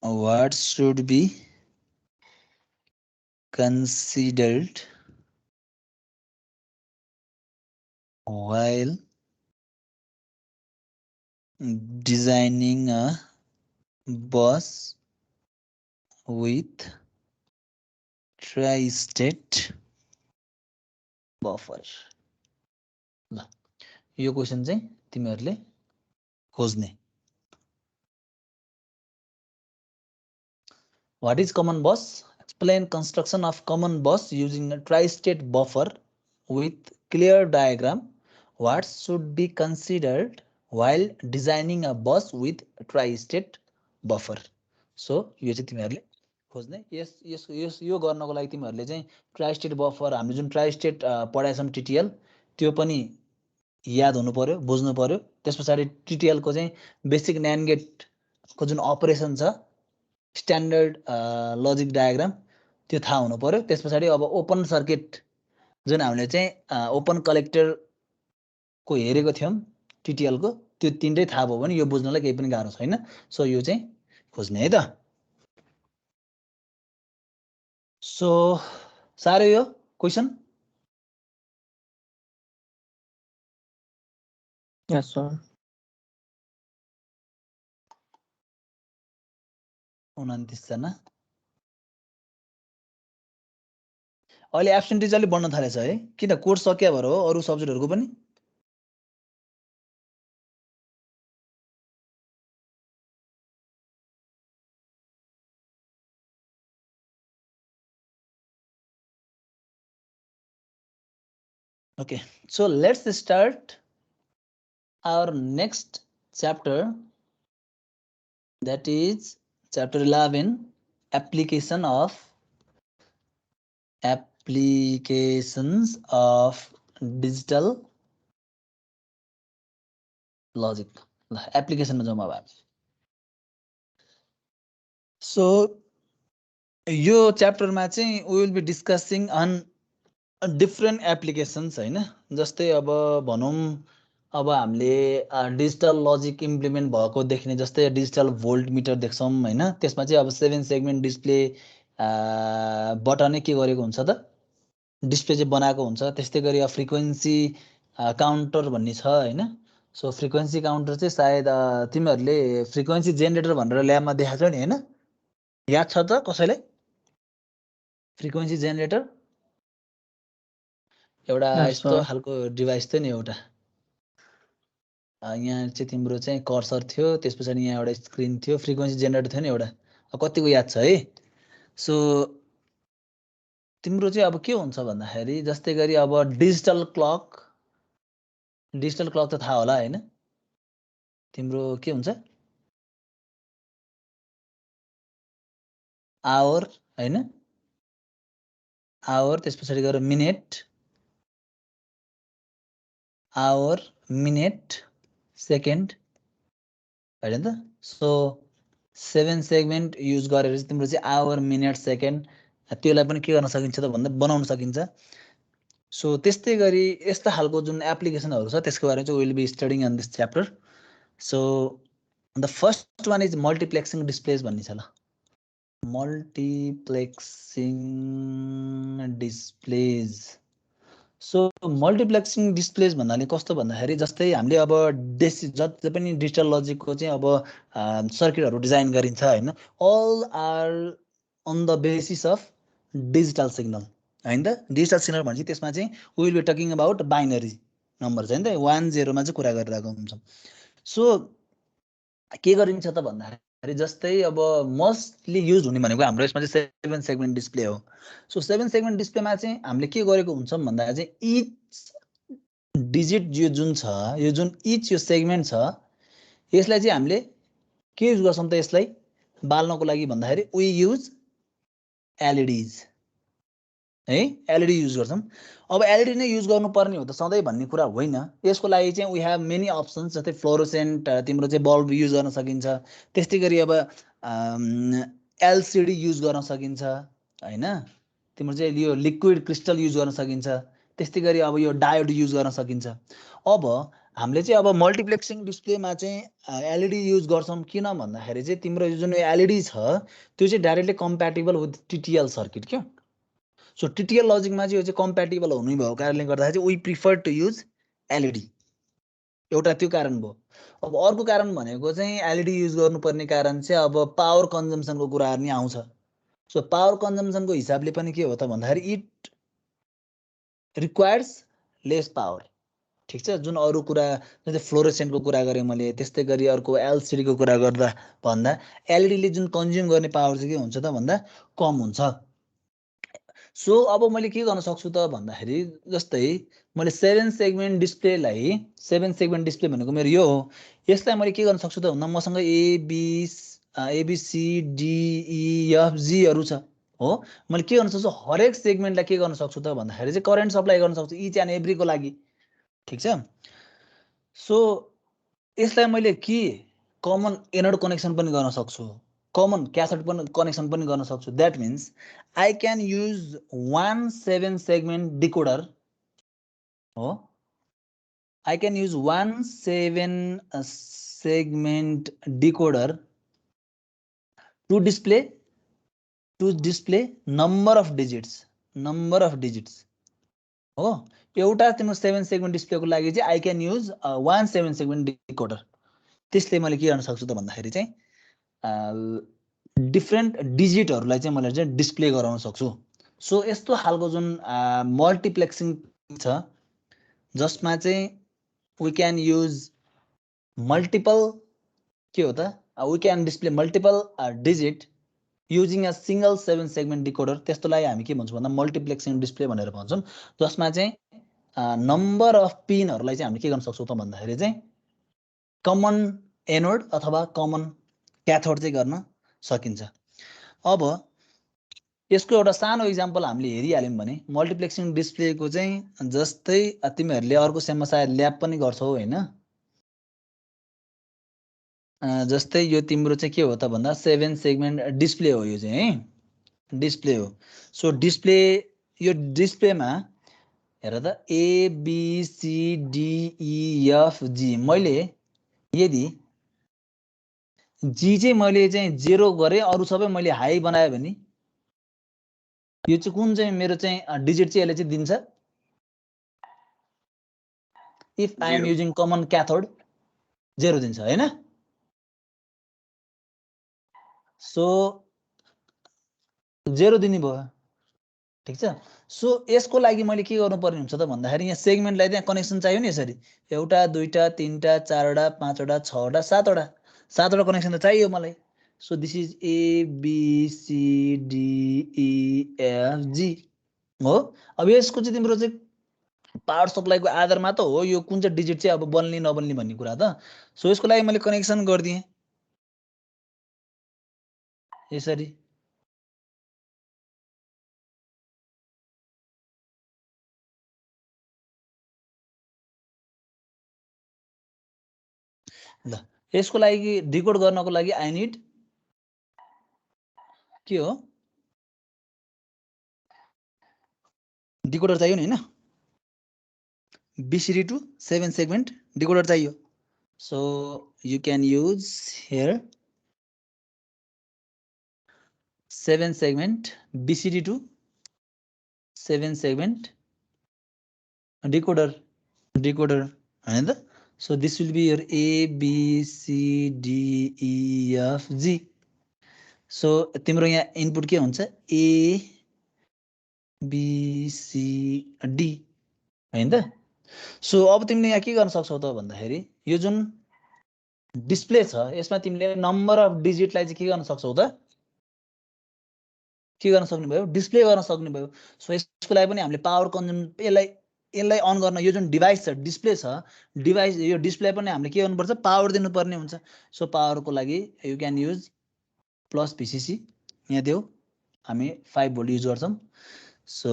What should be considered while designing a bus with tri-state buffer? ल यो क्वेशन चाहिँ तिमीहरूले खोज्ने। What is common bus? Explain construction of common bus using a tri-state buffer with clear diagram. What should be considered while designing a bus with tri-state buffer? So यो चाहिँ तिमीहरूले खोज्ने। यो गर्नको लागि तिमीहरूले चाहिँ ट्राई-स्टेट बफर हामीले जुन ट्राई-स्टेट पढाएछौँ टिटिएल त्यो पनि याद हुनु पर्यो, बुझ्नु पर्यो। त्यसपछि टिटिएल को चाहिँ बेसिक न्यान्ड गेट को जुन अपरेसन छ, स्ट्यान्डर्ड लजिक डायग्राम त्यो थाहा हुनु पर्यो। त्यसपछि अब ओपन सर्किट जुन हामीले चाहिँ ओपन कलेक्टर को हेरेको थियौँ टिटिएल को, त्यो तीनटै थाहा भयो भने यो बुझ्नलाई केही पनि गाह्रो छैन। सो यो चाहिँ खोज्ने है त। सो साह्रो यो क्वेशन? Yes, sir. 29 जना। अहिले एब्सेन्टेज अलि बढ्न थालेछ है, किन कोर्स सकिया भएर हो? अरू सब्जेक्टहरुको पनि okay, so let's start our next chapter, that is chapter 11, applications of digital logic. Application में जाऊँ अब। So यो chapter में चाहिँ we will be discussing on different applications हैन। जस्तै अब भनौं अब हामीले डिजिटल लजिक इम्प्लिमेन्ट भएको देख्ने, जस्तै डिजिटल भोल्ट मिटर देख्छौं हैन। त्यसमा चाहिँ अब 7 सेगमेन्ट डिस्प्ले बटनै के गरेको हुन्छ त, डिस्प्ले चाहिँ बनाएको हुन्छ। त्यस्तै गरी फ्रिक्वेन्सी काउन्टर भन्ने छ हैन। सो फ्रिक्वेन्सी काउन्टर चाहिँ सायद तिमीहरूले फ्रिक्वेन्सी जेनेरेटर भनेर ल्याबमा देखाएको छ नि हैन, याद छ त कसैलाई? फ्रिक्वेन्सी जेनेरेटर एउटा यस्तो खालको डिभाइस थियो नि एउटा, यहाँ चाहिँ तिम्रो चाहिँ कर्सर थियो, त्यसपछि यहाँ एउटा स्क्रिन थियो, फ्रिक्वेन्सी जेनेरेटर थियो नि एउटा। कतिको याद छ है? सो तिम्रो चाहिँ अब के हुन्छ भन्दाखेरि जस्तै गरी अब डिजिटल क्लक त थाहा होला हैन? तिम्रो के हुन्छ? आवर हैन, आवर, त्यसपछि गएर मिनेट, आवर, मिनेट, सेकेन्ड हैन त। सो 7 सेगमेन्ट युज गरेर चाहिँ तिम्रो चाहिँ आवर, मिनेट, सेकेन्ड त्यसलाई पनि के गर्न सकिन्छ त भन्दा बनाउन सकिन्छ। सो त्यस्तै गरी यस्ता खालको जुन एप्लिकेसनहरु छ त्यसको बारेमा चाहिँ will be studying on this chapter. So the first one is multiplexing displays भन्ने छ ल, multiplexing displays. So multiplexing displays भन्नाले कस्तो भन्दाखेरि जस्तै हामीले अब जति पनि डिजिटल लजिकको चाहिँ अब सर्किटहरु डिजाइन गरिन्छ हैन, all are on the basis of digital signal हैन त डिजिटल सिग्नल भनेपछि त्यसमा चाहिँ we will be talking about binary numbers हैन त 1 0 मा चाहिँ कुरा गरिरहेको हुन्छौँ सो के गरिन्छ त भन्दाखेरि जस्तै अब मोस्टली युज हुने भनेको हाम्रो यसमा चाहिँ 7 सेगमेन्ट डिस्प्ले हो सो 7 सेगमेन्ट डिस्प्लेमा चाहिँ हामीले के गरेको हुन्छौँ भन्दाखेरि चाहिँ इच डिजिट यो जुन छ यो जुन इच यो सेगमेन्ट छ यसलाई चाहिँ हामीले के युज गर्छौँ त यसलाई बाल्नको लागि भन्दाखेरि वी युज एलइडीज है एलइडी युज गर्छौँ अब एलइडी नै युज गर्नुपर्ने हो त सधैँ भन्ने कुरा होइन यसको लागि चाहिँ वी हेभ मेनी अप्सन्स जस्तै फ्लोरोसेन्ट तिम्रो चाहिँ बल्ब युज गर्न सकिन्छ त्यस्तै गरी अब एलसिडी युज गर्न सकिन्छ हैन तिम्रो चाहिँ यो लिक्विड क्रिस्टल युज गर्न सकिन्छ त्यस्तै गरी अब यो डायोड युज गर्न सकिन्छ अब हामीले चाहिँ अब मल्टिप्लेक्सिङ डिस्प्लेमा चाहिँ एलइडी युज गर्छौँ किन भन्दाखेरि चाहिँ तिम्रो जुन एलइडी छ त्यो चाहिँ directly compatible with TTL circuit क्या सो टिटिएल लजिकमा चाहिँ यो चाहिँ कम्प्याटेबल हुने भएको कारणले गर्दाखेरि चाहिँ we prefer to use LED एउटा त्यो कारण भयो अब अर्को कारण भनेको चाहिँ एलइडी युज गर्नुपर्ने कारण चाहिँ अब पावर कन्जम्सनको कुराहरू नि आउँछ सो पावर कन्जम्सनको हिसाबले पनि के हो त भन्दाखेरि इट रिक्वायर्स लेस पावर ठीक छ जुन अरू कुरा जस्तै फ्लोरोसेन्टको कुरा गरेँ मैले त्यस्तै गरी अर्को एलसिडीको कुरा गर्दा भन्दा एलइडीले जुन कन्ज्युम गर्ने पावर चाहिँ के हुन्छ त भन्दा कम हुन्छ सो अब मैले के गर्न सक्छु त भन्दाखेरि जस्तै मैले 7 सेगमेन्ट डिस्प्लेलाई 7 सेगमेन्ट डिस्प्ले भनेको मेरो यो हो यसलाई मैले के गर्न सक्छु त भन्दा मसँग ABCDEFG हरू छ हो मैले के गर्न सक्छु हरेक सेगमेन्टलाई के गर्न सक्छु त भन्दाखेरि चाहिँ करेन्ट सप्लाई गर्न सक्छु इच एन्ड एभ्रीको लागि ठीक छ सो यसलाई मैले के कमन एनोड कनेक्सन पनि गर्न सक्छु कमन क्याथोड पनि कनेक्सन पनि गर्न सक्छु that means I can use 1 7 segment decoder हो I can use 1 7 segment decoder to display number of digits हो एउटा तिम्रो 7 सेगमेन्ट डिस्प्लेको लागि चाहिँ I can use 1 7 segment decoder त्यसले मैले के गर्न सक्छु त भन्दाखेरि चाहिँ डिफ्रेन्ट डिजिटहरूलाई चाहिँ मैले चाहिँ डिस्प्ले गराउन सक्छु सो यस्तो खालको जुन मल्टिप्लेक्सिङ छ जसमा चाहिँ वी क्यान युज मल्टिपल के हो त we can display multiple digit using a single 7 segment decoder त्यस्तोलाई हामी के भन्छौँ भन्दा मल्टिप्लेक्सिङ डिस्प्ले भनेर भन्छौँ जसमा चाहिँ नम्बर अफ पिनहरूलाई चाहिँ हामीले के गर्न सक्छौँ त भन्दाखेरि चाहिँ कमन एनोड अथवा कमन क्याथोड चाहिँ गर्न सकिन्छ अब यसको एउटा सानो इक्जाम्पल हामीले हेरिहाल्यौँ भने मल्टिप्लेक्सिङ डिस्प्लेको चाहिँ जस्तै तिमीहरूले अर्को सेममा सायद ल्याब पनि गर्छौ हैन जस्तै यो तिम्रो चाहिँ के हो त भन्दा 7 सेगमेन्ट डिस्प्ले हो यो चाहिँ है डिस्प्ले हो सो डिस्प्ले यो डिस्प्लेमा हेर त ABCDEFG मैले यदि जी चाहिँ मैले चाहिँ 0 गरेँ अरू सबै मैले हाई बनाएँ भने यो चाहिँ कुन चाहिँ मेरो चाहिँ डिजिट चाहिँ यसले चाहिँ दिन्छ if I am using common cathode 0 दिन्छ हैन सो 0 दिने भयो ठीक छ सो यसको लागि मैले के गर्नुपर्ने हुन्छ त भन्दाखेरि यहाँ सेगमेन्टलाई त्यहाँ कनेक्सन चाहियो नि यसरी एउटा दुईटा तीनटा चारवटा पाँचवटा छवटा सातवटा कनेक्सन त चाहियो मलाई सो दिस इज ABCDEFG हो अब यसको चाहिँ तिम्रो चाहिँ पावर सप्लाईको आधारमा त हो यो कुन चाहिँ डिजिट चाहिँ अब बन्ने नबन्ने भन्ने कुरा त सो यसको लागि मैले कनेक्सन गरिदिएँ यसरी ल यसको लागि डिकोड गर्नको लागि आई निड के हो डिकोडर चाहियो नि हैन BCD to 7 segment decoder चाहियो so you can use here 7 segment BCD to 7 segment decoder हैन त so this will be your ABCDEFG so तिम्रो यहाँ इनपुट के हुन्छ ए बी सी डी हैन त। सो अब तिमीले यहाँ के गर्न सक्छौ त भन्दाखेरि यो जुन डिस्प्ले छ यसमा तिमीले नम्बर अफ डिजिटलाई चाहिँ के गर्न सक्छौ त के गर्न सक्ने भयो डिस्प्ले गर्न सक्ने भयो। सो यसको लागि पनि हामीले पावर कन्ज्युम यसलाई अन गर्न यो जुन डिभाइस छ डिस्प्ले छ डिभाइस यो डिस्प्ले पनि हामीले के गर्नुपर्छ पावर दिनुपर्ने हुन्छ। सो पावरको लागि यु क्यान युज प्लस भिसिसी यहाँ देऊ हामी 5 भोल्ट युज गर्छौँ। सो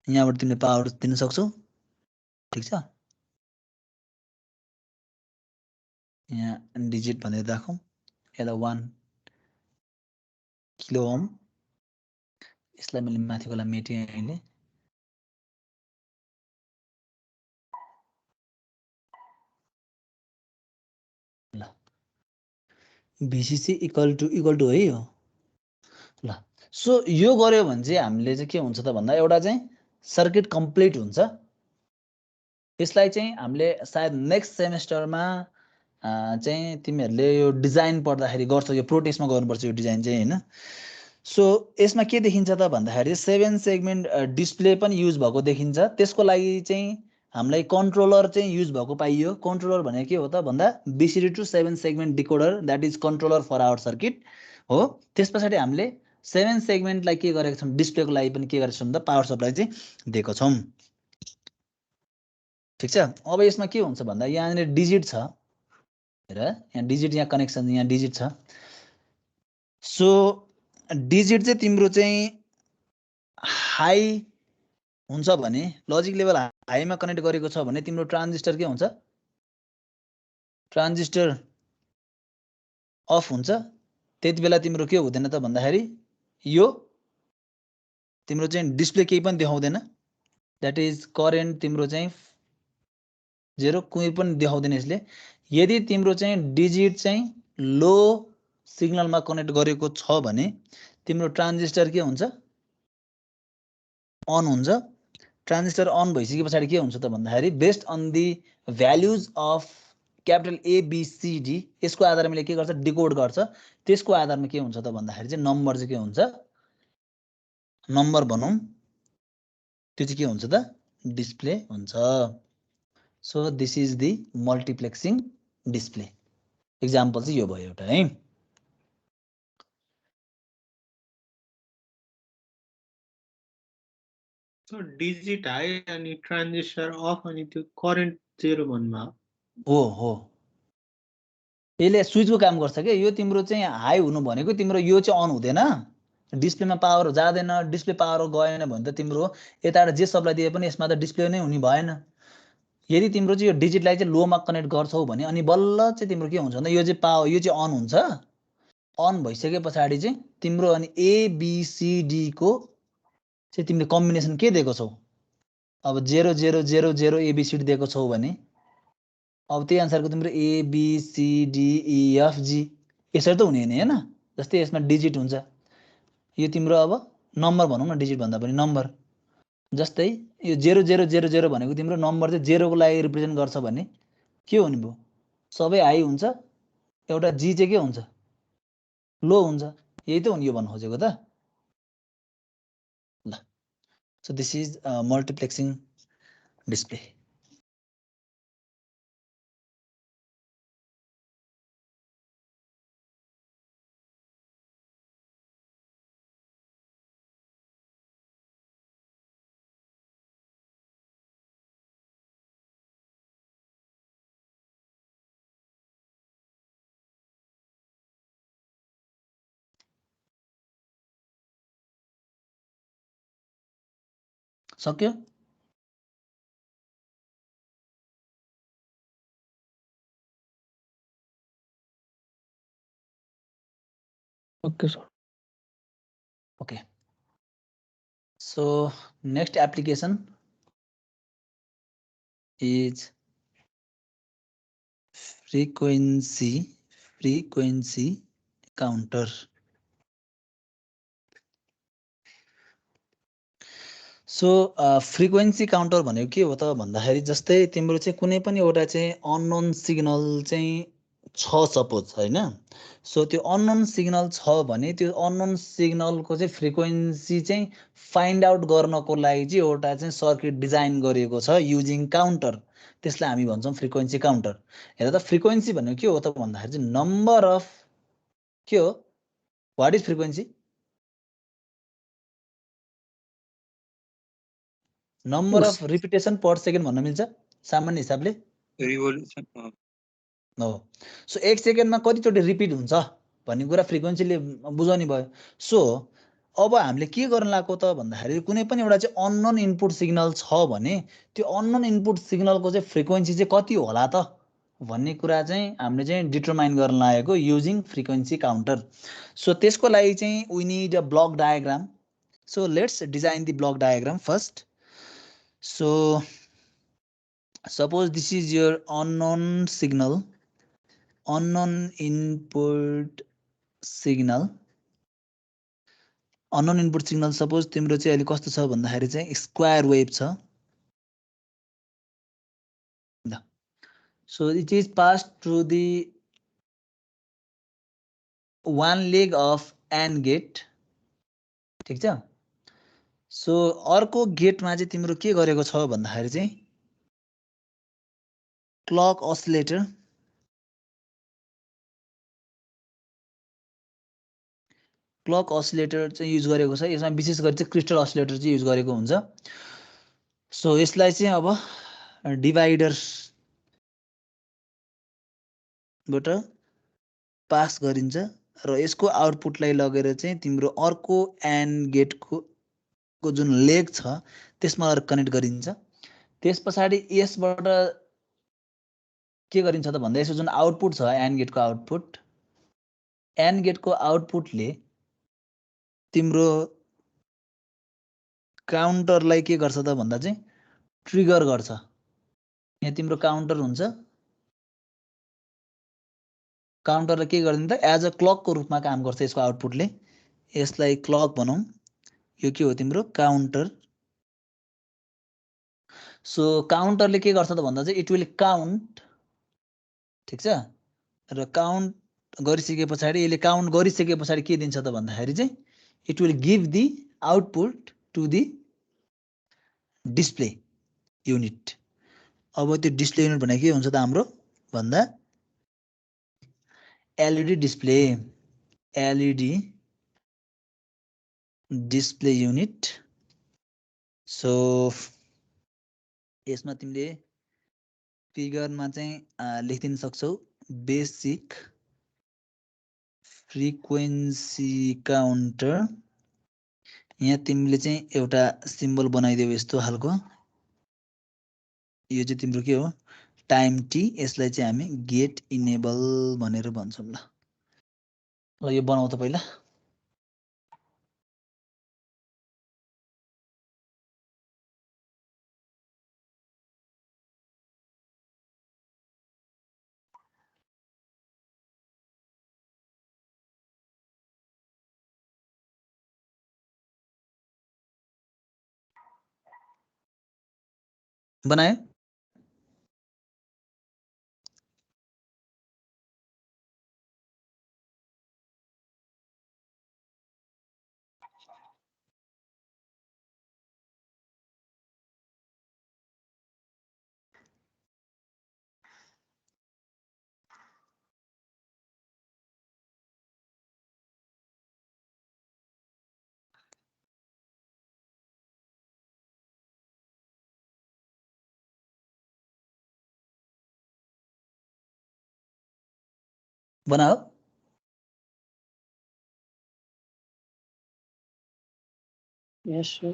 यहाँबाट तिमीले पावर दिन सक्छौ ठीक छ। यहाँ डिजिट भनेर राखौँ यसलाई 1 किलो ओम यसलाई मैले माथिकोलाई मेटेँ अहिले। ल भिसिसी इक्वल टु है यो ल। सो यो गर्यो भने चाहिँ हामीले चाहिँ के हुन्छ त भन्दा एउटा चाहिँ सर्किट कम्प्लिट हुन्छ। यसलाई चाहिँ हामीले सायद नेक्स्ट सेमेस्टरमा चाहिँ तिमीहरूले यो डिजाइन पढ्दाखेरि गर्छ यो प्रोटेस्टमा गर्नुपर्छ यो डिजाइन चाहिँ हैन। सो यसमा के देखिन्छ त भन्दाखेरि 7 सेगमेन्ट डिस्प्ले पनि युज भएको देखिन्छ। त्यसको लागि चाहिँ हामीलाई कन्ट्रोलर चाहिँ युज भएको पाइयो। कन्ट्रोलर भनेको के हो त भन्दा BCD to 7 segment decoder that is controller for our circuit हो। त्यसपछि हामीले 7 सेगमेन्टलाई के गरेको छौँ डिस्प्लेको लागि पनि के गरेको छौँ त पावर सप्लाई चाहिँ दिएको छौँ ठीक छ। अब यसमा के हुन्छ भन्दा यहाँनिर डिजिट छ हेर यहाँ डिजिट यहाँ कनेक्सन यहाँ डिजिट छ। सो डिजिट चाहिँ तिम्रो चाहिँ हाई हुन्छ भने लजिक लेभल हाईमा कनेक्ट गरेको छ भने तिम्रो ट्रान्जिस्टर के हुन्छ ट्रान्जिस्टर अफ हुन्छ। त्यति बेला तिम्रो के हुँदैन त भन्दाखेरि यो तिम्रो चाहिँ डिस्प्ले केही पनि देखाउँदैन द्याट इज करेन्ट तिम्रो चाहिँ 0 कुनै पनि देखाउँदैन यसले। यदि तिम्रो चाहिँ डिजिट चाहिँ लो सिग्नलमा कनेक्ट गरेको छ भने तिम्रो ट्रान्जिस्टर के हुन्छ अन हुन्छ। ट्रान्जिस्टर अन भइसके पछाडि के हुन्छ त भन्दाखेरि based on the values of capital ABCD यसको आधारमा मैले के गर्छ डिकोड गर्छ। त्यसको आधारमा के हुन्छ त भन्दाखेरि चाहिँ नम्बर चाहिँ के हुन्छ नम्बर भनौँ त्यो चाहिँ के हुन्छ त डिस्प्ले हुन्छ। So this is the multiplexing display example चाहिँ यो भयो एउटा है। सो डिजिट हाई अनि ट्रान्जिस्टर अफ अनि त्यो करेन्ट 0 भन्नुभयो हो यसले स्विचको काम गर्छ के यो तिम्रो चाहिँ हाई हुनु भनेको तिम्रो यो चाहिँ अन हुँदैन डिस्प्लेमा पावर जाँदैन डिस्प्ले पावर गएन भने त तिम्रो यताबाट जे सप्लाई दिए पनि यसमा त डिस्प्ले नै हुने भएन। यदि तिम्रो चाहिँ यो डिजिटलाई चाहिँ लोमा कनेक्ट गर्छौ भने अनि बल्ल चाहिँ तिम्रो के हुन्छ भन्दा यो चाहिँ पावर यो चाहिँ अन हुन्छ। अन भइसके पछाडि चाहिँ तिम्रो अनि ABCD को चाहिँ तिमीले कम्बिनेसन के दिएको छौ अब 0 0 0 0 ABCD दिएको छौ भने अब त्यही अनुसारको तिम्रो ABCDEFG यसरी त हुने नि हैन। जस्तै यसमा डिजिट हुन्छ यो तिम्रो अब नम्बर भनौँ न डिजिट भन्दा पनि नम्बर जस्तै यो 0 0 0 0 भनेको तिम्रो नम्बर चाहिँ 0 को लागि रिप्रेजेन्ट गर्छ भने के हुने भयो सबै हाई हुन्छ एउटा जी चाहिँ के हुन्छ लो हुन्छ यही त हो नि यो भन्नु खोजेको त ल। So this is multiplexing display. सक्यो okay sir okay. So next application is frequency counter। So frequency counter भनेको के हो त भन्दाखेरि जस्तै तिम्रो चाहिँ कुनै पनि एउटा चाहिँ अननोन सिग्नल चाहिँ छ सपोज हैन। सो त्यो अननोन सिग्नल छ भने त्यो अननोन सिग्नलको चाहिँ फ्रिक्वेन्सी चाहिँ फाइन्ड आउट गर्नको लागि चाहिँ एउटा चाहिँ सर्किट डिजाइन गरिएको छ युजिङ काउन्टर। त्यसलाई हामी भन्छौँ फ्रिक्वेन्सी काउन्टर। हेर त फ्रिक्वेन्सी भनेको के हो त भन्दाखेरि चाहिँ नम्बर अफ के हो, what is frequency? Number of repetition per second भन्न मिल्छ सामान्य हिसाबले, रिभोल्युसन हो। सो 1 सेकेन्डमा कतिचोटि रिपिट हुन्छ भन्ने कुरा फ्रिक्वेन्सीले बुझाउने भयो। सो अब हामीले के गर्न लागेको त भन्दाखेरि कुनै पनि एउटा चाहिँ अननोन इनपुट सिग्नल छ भने त्यो अननोन इनपुट सिग्नलको चाहिँ फ्रिक्वेन्सी चाहिँ कति होला त भन्ने कुरा चाहिँ हामीले चाहिँ डिटरमाइन गर्न लागेको युजिङ फ्रिक्वेन्सी काउन्टर। सो त्यसको लागि चाहिँ we need a block diagram. So let's design the block diagram first. So suppose this is your unknown signal, unknown input signal, unknown input signal suppose तिम्रो चाहिँ अहिले कस्तो छ भन्दाखेरि चाहिँ स्क्वायर वेभ छ। So it is passed through the one leg of AND gate, ठीक छ। सो अर्को गेटमा चाहिँ तिम्रो के गरेको छ भन्दाखेरि चाहिँ क्लक असिलेटर, क्लक असिलेटर चाहिँ युज गरेको छ। यसमा विशेष गरी चाहिँ क्रिस्टल असिलेटर चाहिँ युज गरेको हुन्छ। सो यसलाई चाहिँ अब डिभाइडरबाट पास गरिन्छ र यसको आउटपुटलाई लगेर चाहिँ तिम्रो अर्को एन्ड गेटको जुन लेग छ त्यसमा कनेक्ट गरिन्छ। त्यस पछाडि यसबाट के गरिन्छ त भन्दा यसको जुन आउटपुट छ एन्ड गेटको आउटपुट, एन्ड गेटको आउटपुटले तिम्रो काउन्टरलाई के गर्छ त भन्दा चाहिँ ट्रिगर गर्छ। यहाँ तिम्रो काउन्टर हुन्छ, काउन्टरले के गरिदिन्छ त एज अ क्लकको रूपमा काम गर्छ यसको आउटपुटले। यसलाई क्लक भनौँ, यो के हो तिम्रो काउन्टर। सो काउन्टरले के गर्छ त भन्दा चाहिँ इट विल काउन्ट, ठिक छ। र काउन्ट गरिसके पछाडि यसले काउन्ट गरिसके पछाडि के दिन्छ त भन्दाखेरि चाहिँ it will give the output to the display unit. अब त्यो डिस्प्ले युनिट भनेको के हुन्छ त हाम्रो भन्दा LED display, LED display unit. So यसमा तिमीले फिगरमा चाहिँ लेखिदिन सक्छौ बेसिक फ्रिक्वेन्सी काउन्टर। यहाँ तिमीले चाहिँ एउटा सिम्बल बनाइदेऊ यस्तो खालको, यो चाहिँ तिम्रो के हो टाइम टी। यसलाई चाहिँ हामी गेट इनेबल भनेर भन्छौँ। ल यो बनाऊ त पहिला। बनायो? बनाओ? यस सर।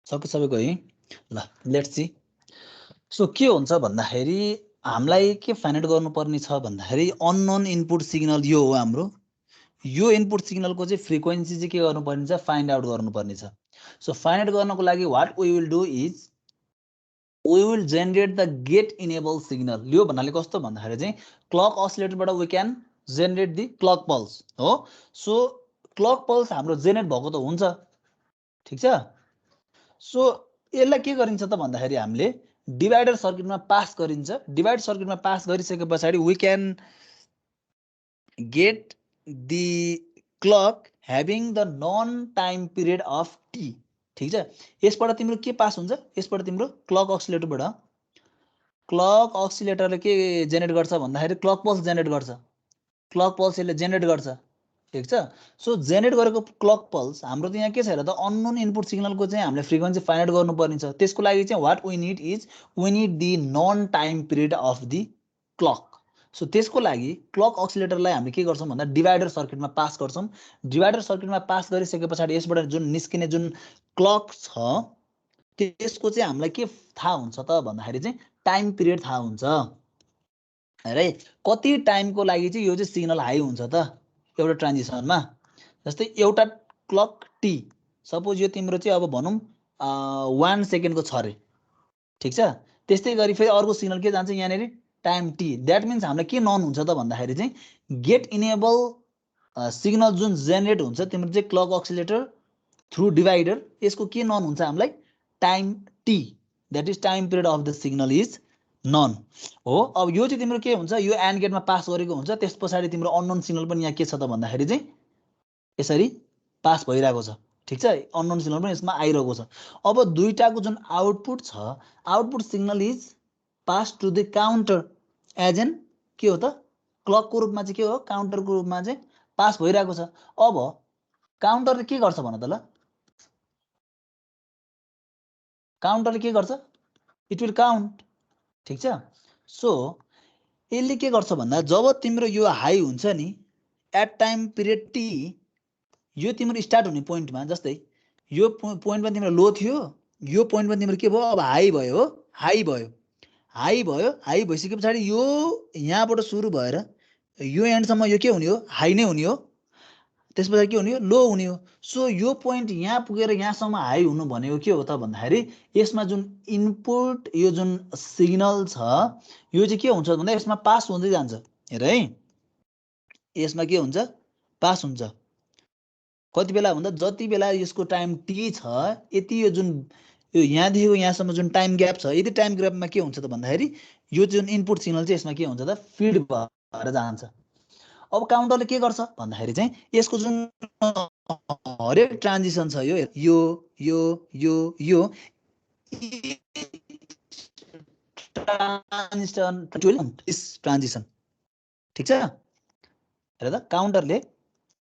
सक्यो सबैको है? ल लेट्स सी। सो के हुन्छ भन्दाखेरि हामीलाई के फाइन्ड आउट गर्नुपर्ने छ भन्दाखेरि अननोन इनपुट सिग्नल यो हो हाम्रो। यो इनपुट सिग्नलको चाहिँ फ्रिक्वेन्सी चाहिँ के गर्नुपर्ने छ फाइन्ड आउट गर्नुपर्ने छ। सो फाइन्ड आउट गर्नको लागि what we will do is we will generate the gate enable signal. यो भन्नाले कस्तो भन्दाखेरि चाहिँ क्लक असिलेटरबाट we can generate the clock pulse हो। सो क्लक पल्स हाम्रो जेनेरेट भएको त हुन्छ, ठिक छ। सो यसलाई के गरिन्छ त भन्दाखेरि हामीले डिभाइडर सर्किटमा पास गरिन्छ। डिभाइड सर्किटमा पास गरिसके पछाडि we can get the clock having the known time period of T. ठिक छ, यसबाट तिम्रो के पास हुन्छ, यसबाट तिम्रो क्लक अक्सिलेटरबाट क्लक अक्सिलेटरले के जेनेरेट गर्छ भन्दाखेरि क्लक पल्स जेनेरेट गर्छ। क्लक पल्स यसले जेनेरेट गर्छ। ठिक छ, सो जेनेरेट गरेको क्लक पल्स हाम्रो त यहाँ के छ र त अननोन इनपुट सिग्नलको चाहिँ हामीले फ्रिक्वेन्सी फाइन्ड आउट गर्नुपर्ने छ। त्यसको लागि चाहिँ what we need is we need the known time period of the clock. So त्यसको लागि क्लक अक्सिलेटरलाई हामीले के गर्छौँ भन्दा डिभाइडर सर्किटमा पास गर्छौँ। डिभाइडर सर्किटमा पास गरिसके पछाडि यसबाट जुन निस्किने जुन क्लक छ त्यसको चाहिँ हामीलाई के थाहा हुन्छ त भन्दाखेरि चाहिँ टाइम पिरियड थाहा हुन्छ है। कति टाइमको लागि चाहिँ यो चाहिँ सिग्नल हाई हुन्छ त एउटा ट्रान्जिसनमा। जस्तै एउटा क्लक टी, सपोज यो तिम्रो चाहिँ अब भनौँ 1 सेकेन्डको छ अरे। ठिक छ, त्यस्तै गरी फेरि अर्को सिग्नल के जान्छ यहाँनिर टाइम टी। द्याट मिन्स हामीलाई के नन हुन्छ त भन्दाखेरि चाहिँ गेट इनेबल सिग्नल जुन जेनेरेट हुन्छ तिम्रो चाहिँ क्लक अक्सिलेटर थ्रु डिभाइडर, यसको के नन हुन्छ हामीलाई time T. That is time period of the signal is known हो। अब यो चाहिँ तिम्रो के हुन्छ, यो एन्ड गेटमा पास गरेको हुन्छ। त्यस पछाडि तिम्रो अननोन सिग्नल पनि यहाँ के छ त भन्दाखेरि चाहिँ यसरी पास भइरहेको छ। ठिक छ, अननोन सिग्नल पनि यसमा आइरहेको छ। अब दुईटाको जुन आउटपुट छ, output signal is pass to the counter as an के हो त क्लकको रूपमा चाहिँ के हो, काउन्टरको रूपमा चाहिँ पास भइरहेको छ। अब काउन्टरले के गर्छ भन त ल, काउन्टरले के गर्छ, इट विल काउन्ट। ठिक छ, सो यसले के गर्छ भन्दा जब तिम्रो यो हाई हुन्छ नि एट टाइम पिरियड टी, यो तिम्रो स्टार्ट हुने पोइन्टमा, जस्तै यो पोइन्टमा तिम्रो लो थियो, यो पोइन्टमा तिम्रो के भयो अब हाई भयो, हाई भयो, हाई भयो। हाई भइसके पछाडि यो यहाँबाट सुरु भएर यो एन्डसम्म यो के हुने हो, हाई नै हुने हो। त्यस पछाडि के हुने हो, लो हुने हो। सो यो पोइन्ट यहाँ पुगेर यहाँसम्म हाई हुनु भनेको के हो त भन्दाखेरि यसमा जुन इनपुट यो जुन सिग्नल छ यो चाहिँ के हुन्छ भन्दा यसमा पास हुँदै जान्छ। हेर है, यसमा के हुन्छ, पास हुन्छ। कति बेला भन्दा जति बेला यसको टाइम टी छ, यति यो जुन यो यहाँदेखिको यहाँसम्म जुन टाइम ग्याप छ, यति टाइम ग्यापमा के हुन्छ त भन्दाखेरि यो जुन इनपुट सिग्नल चाहिँ यसमा के हुन्छ त फिड भएर जान्छ। अब काउन्टरले के गर्छ भन्दाखेरि चाहिँ यसको जुन हरेक ट्रान्जिसन छ यो यो यो यो यो ट्रान्जिसन। ठिक छ, हेर त काउन्टरले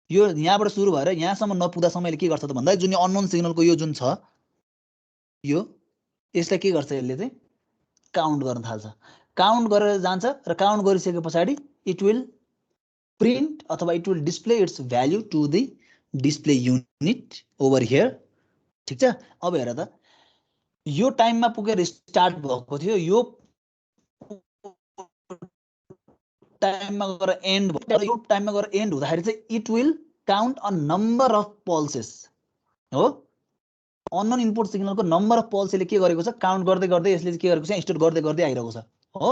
यो यहाँबाट सुरु भएर यहाँसम्म नपुग्दासम्म यसले के गर्छ त भन्दा जुन यो अननोन सिग्नलको यो जुन छ यो यसलाई के गर्छ, यसले चाहिँ काउन्ट गर्न थाल्छ। काउन्ट गरेर जान्छ र काउन्ट गरिसके पछाडि इट विल प्रिन्ट अथवा it will display its value to the display unit over here. ठिक छ, अब हेर त यो टाइममा पुगेर स्टार्ट भएको थियो, यो टाइममा गएर एन्ड भयो, यो टाइममा गएर एन्ड हुँदाखेरि चाहिँ it will count a number of pulses हो। अननोन इनपुट सिग्नलको नम्बर अफ पल्सले के गरेको छ, काउन्ट गर्दै गर्दै यसले के गरेको छ, स्टोर गर्दै गर्दै आइरहेको छ हो।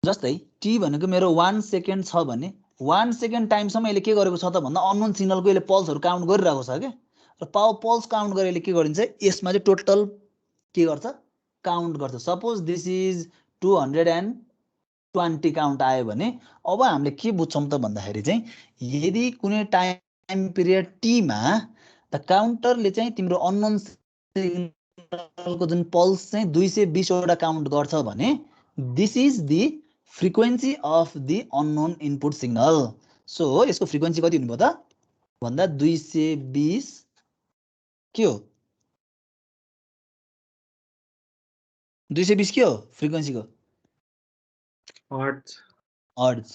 जस्तै टी भनेको मेरो 1 सेकेन्ड छ भने 1 सेकेन्ड टाइमसम्म यसले के गरेको छ त भन्दा अननोन सिग्नलको यसले पल्सहरू काउन्ट गरिरहेको छ क्या। र पल्स काउन्ट गरेर यसले के गरिन्छ, यसमा चाहिँ टोटल के गर्छ, काउन्ट गर्छ। सपोज दिस इज 220 काउन्ट आयो भने अब हामीले के बुझ्छौँ त भन्दाखेरि चाहिँ यदि कुनै टाइम पिरियड टीमा द काउन्टरले चाहिँ तिम्रो अननोन सिग्नलको जुन पल्स चाहिँ 220 वटा काउन्ट गर्छ भने this is the frequency of the unknown input signal. So यसको फ्रिक्वेन्सी कति हुनुभयो त भन्दा 220 के हो, 220 के हो फ्रिक्वेन्सीको hertz. Hertz.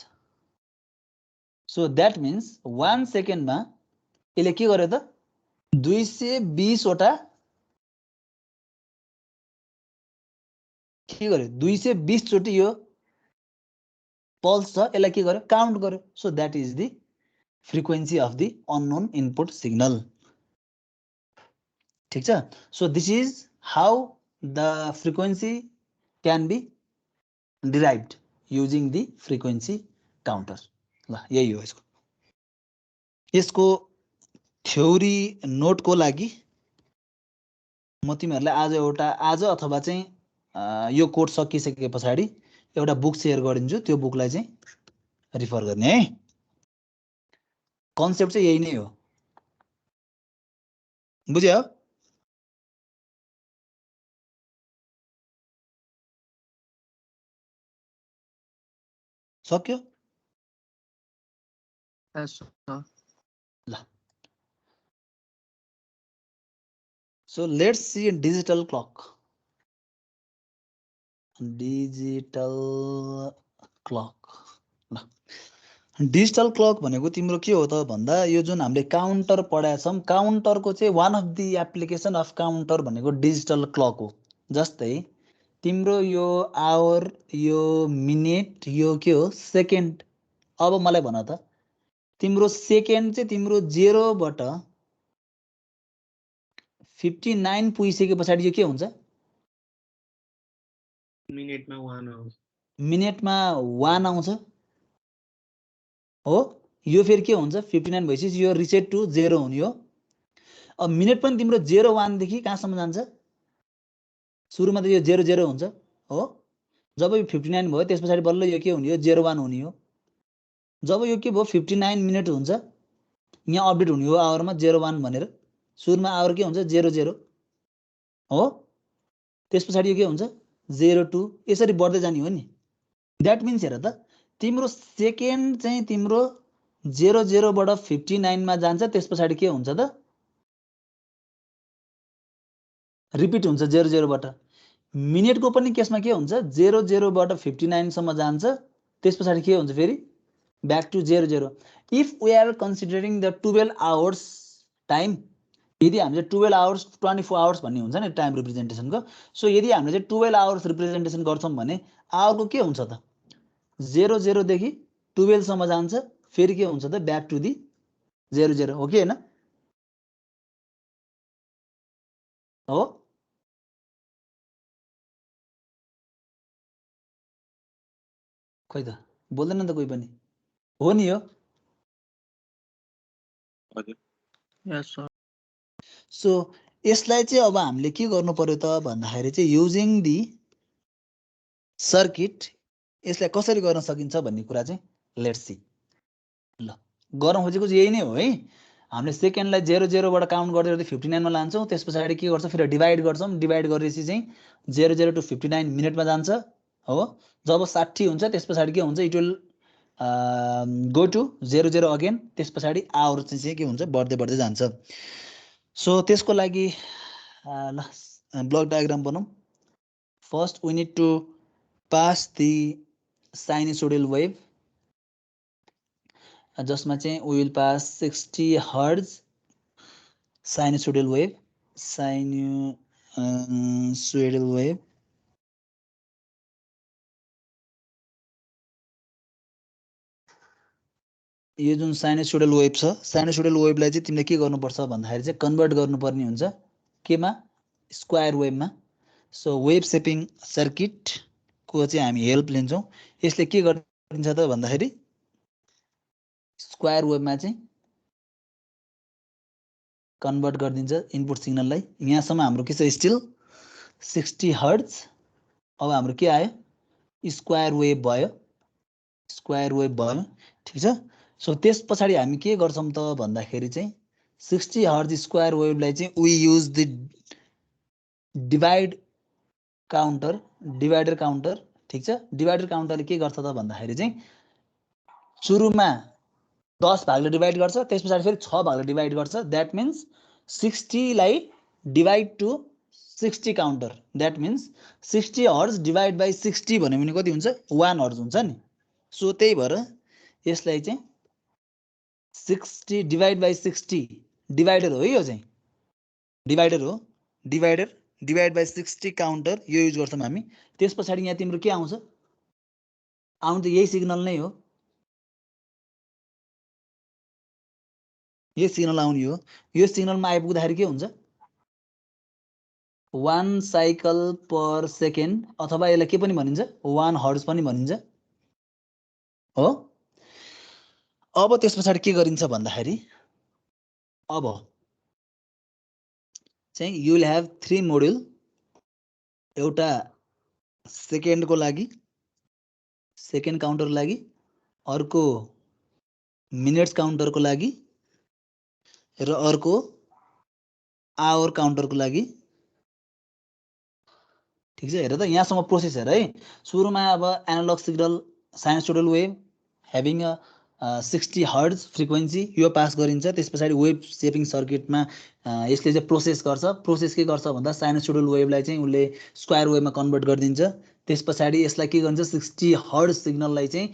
So that means 1 सेकेन्डमा यसले के गर्यो त 220 वटा के गर्यो, 220 चोटि यो पल्स छ यसलाई के गर्यो, काउन्ट गर्यो। So that is the frequency of the unknown input signal. ठिक छ, so this is how the frequency can be derived using the frequency counter. ल यही हो यसको। यसको थ्योरी नोटको लागि म तिमीहरूलाई आज अथवा चाहिँ यो कोर्स सकिसके पछाडि एउटा बुक सेयर गरिदिन्छु, त्यो बुकलाई चाहिँ रिफर गर्ने है। कन्सेप्ट चाहिँ यही नै हो, बुझ्यो? सक्यो Yes, sir. ल। So let's C digital clock. Digital clock ल, डिजिटल क्लक भनेको तिम्रो के हो त भन्दा यो जुन हामीले काउन्टर पढाएको छौँ, काउन्टरको चाहिँ one of the application of counter भनेको डिजिटल क्लक हो। जस्तै तिम्रो यो आवर, यो मिनेट, यो के हो सेकेन्ड। अब मलाई भन त तिम्रो सेकेन्ड चाहिँ तिम्रो 0बाट 59 पुगिसके पछाडि यो के हुन्छ? मिनेटमा 1 आउँछ। मिनेटमा 1 आउँछ हो। यो फेरि के हुन्छ 59 भइसकेपछि यो रिसेट टु 0 हुने हो। अब मिनेट पनि तिम्रो 01 देखि कहाँसम्म जान्छ? सुरुमा त यो 00 हुन्छ हो। जब यो 59 भयो त्यस पछाडि बल्ल यो के हुने हो 01 हुने हो। जब यो के भयो 59 मिनेट हुन्छ, यहाँ अपडेट हुने हो आवरमा 01 भनेर। सुरुमा आवर के हुन्छ 00 हो, त्यस पछाडि यो के हुन्छ 02, यसरी बढ्दै जाने हो नि। द्याट मिन्स हेर त तिम्रो सेकेन्ड चाहिँ तिम्रो 00बाट 59 मा जान्छ, त्यस पछाडि के हुन्छ त रिपिट हुन्छ 00बाट। मिनेटको पनि केसमा के हुन्छ 00बाट 59 सम्म जान्छ, त्यस पछाडि के हुन्छ फेरि back to 00। If we are considering the 12 hours time, यदि हामीले 12 आवर्स 24 आवर्स भन्ने हुन्छ नि टाइम रिप्रेजेन्टेसनको, सो यदि हामीले चाहिँ 12 आवर्स रिप्रेजेन्टेसन गर्छौँ भने आवरको के हुन्छ त 00 देखि 12 सम्म जान्छ, फेरि के हुन्छ त ब्याक टु दि 00 हो कि हैन? हो। खोइ त बोल्दैन त कोही पनि, हो नि हो। Yes, sir. सो यसलाई चाहिँ अब हामीले के गर्नु पर्यो त भन्दाखेरि चाहिँ युजिङ दि सर्किट यसलाई कसरी गर्न सकिन्छ भन्ने कुरा चाहिँ लेट्स सी। ल, गर्न खोजेको चाहिँ यही नै हो है। हामीले सेकेन्डलाई 00बाट काउन्ट गर्दै 59 मा लान्छौँ, त्यस पछाडि के गर्छौँ फेरि डिभाइड गर्छौँ। डिभाइड गरेपछि चाहिँ 00 टु 59 मिनेटमा जान्छ हो। जब 60 हुन्छ त्यस पछाडि के हुन्छ it will go to 00 again, त्यस पछाडि आवर चाहिँ के हुन्छ बढ्दै बढ्दै जान्छ। सो त्यसको लागि ल ब्लक डायग्राम बनाऊँ। First we need to pass the sinusoidal wave, जसमा चाहिँ we will pass 60 hertz sinusoidal wave. Sinusoidal wave यो जुन साइनसोइडल वेभ छ, साइनसोइडल वेभलाई चाहिँ तिमीले के गर्नुपर्छ भन्दाखेरि चाहिँ कन्भर्ट गर्नुपर्ने हुन्छ केमा? स्क्वायर वेभमा। सो वेभ सेपिङ सर्किटको चाहिँ हामी हेल्प लिन्छौँ। यसले के गरिदिन्छ त भन्दाखेरि स्क्वायर वेभमा चाहिँ कन्भर्ट गरिदिन्छ इनपुट सिग्नललाई। यहाँसम्म हाम्रो के छ स्टिल 60 हर्ज। अब हाम्रो के आयो स्क्वायर वेभ भयो, स्क्वायर वेभ भयो, ठिक छ। सो त्यस पछाडि हामी के गर्छौँ त भन्दाखेरि चाहिँ 60 हर्ज स्क्वायर वेभलाई चाहिँ we use the divide counter, divider counter, ठिक छ। डिभाइडर काउन्टरले के गर्छ त भन्दाखेरि चाहिँ सुरुमा 10 भागले डिभाइड गर्छ, त्यस पछाडि फेरि 6 भागले डिभाइड गर्छ। द्याट मिन्स 60 लाई divide to 60 counter, that means 60 hertz divide by 60 भन्यो भने कति हुन्छ 1 हर्ज हुन्छ नि। सो त्यही भएर यसलाई चाहिँ 60 डिभाइड बाई 60 डिभाइडर हो, यो चाहिँ डिभाइडर हो। डिभाइडर डिभाइड बाई 60 काउन्टर यो युज गर्छौँ हामी। त्यस पछाडि यहाँ तिम्रो के आउँछ? आउनु त यही सिग्नल नै हो, यो सिग्नल आउने हो। यो सिग्नलमा आइपुग्दाखेरि के हुन्छ 1 साइकल पर सेकेन्ड, अथवा यसलाई के पनि भनिन्छ 1 हर्ज पनि भनिन्छ हो। अब त्यस पछाडि के गरिन्छ भन्दाखेरि अब चाहिँ यु विल ह्याभ 3 मोड्युल, एउटा सेकेन्डको लागि, सेकेन्ड काउन्टरको लागि, अर्को मिनट्स काउन्टरको लागि र अर्को आवर काउन्टरको लागि। ठिक छ, हेर त यहाँसम्म प्रोसेस हेर है। सुरुमा अब analog signal sinusoidal wave having a 60 hertz frequency यो पास गरिन्छ। त्यस पछाडि वेभ सेपिङ सर्किटमा यसले चाहिँ प्रोसेस गर्छ। प्रोसेस के गर्छ भन्दा साइनसोइडल वेभलाई चाहिँ उसले स्क्वायर वेभमा कन्भर्ट गरिदिन्छ। त्यस पछाडि यसलाई के गरिन्छ 60 हर्ट्ज सिग्नललाई चाहिँ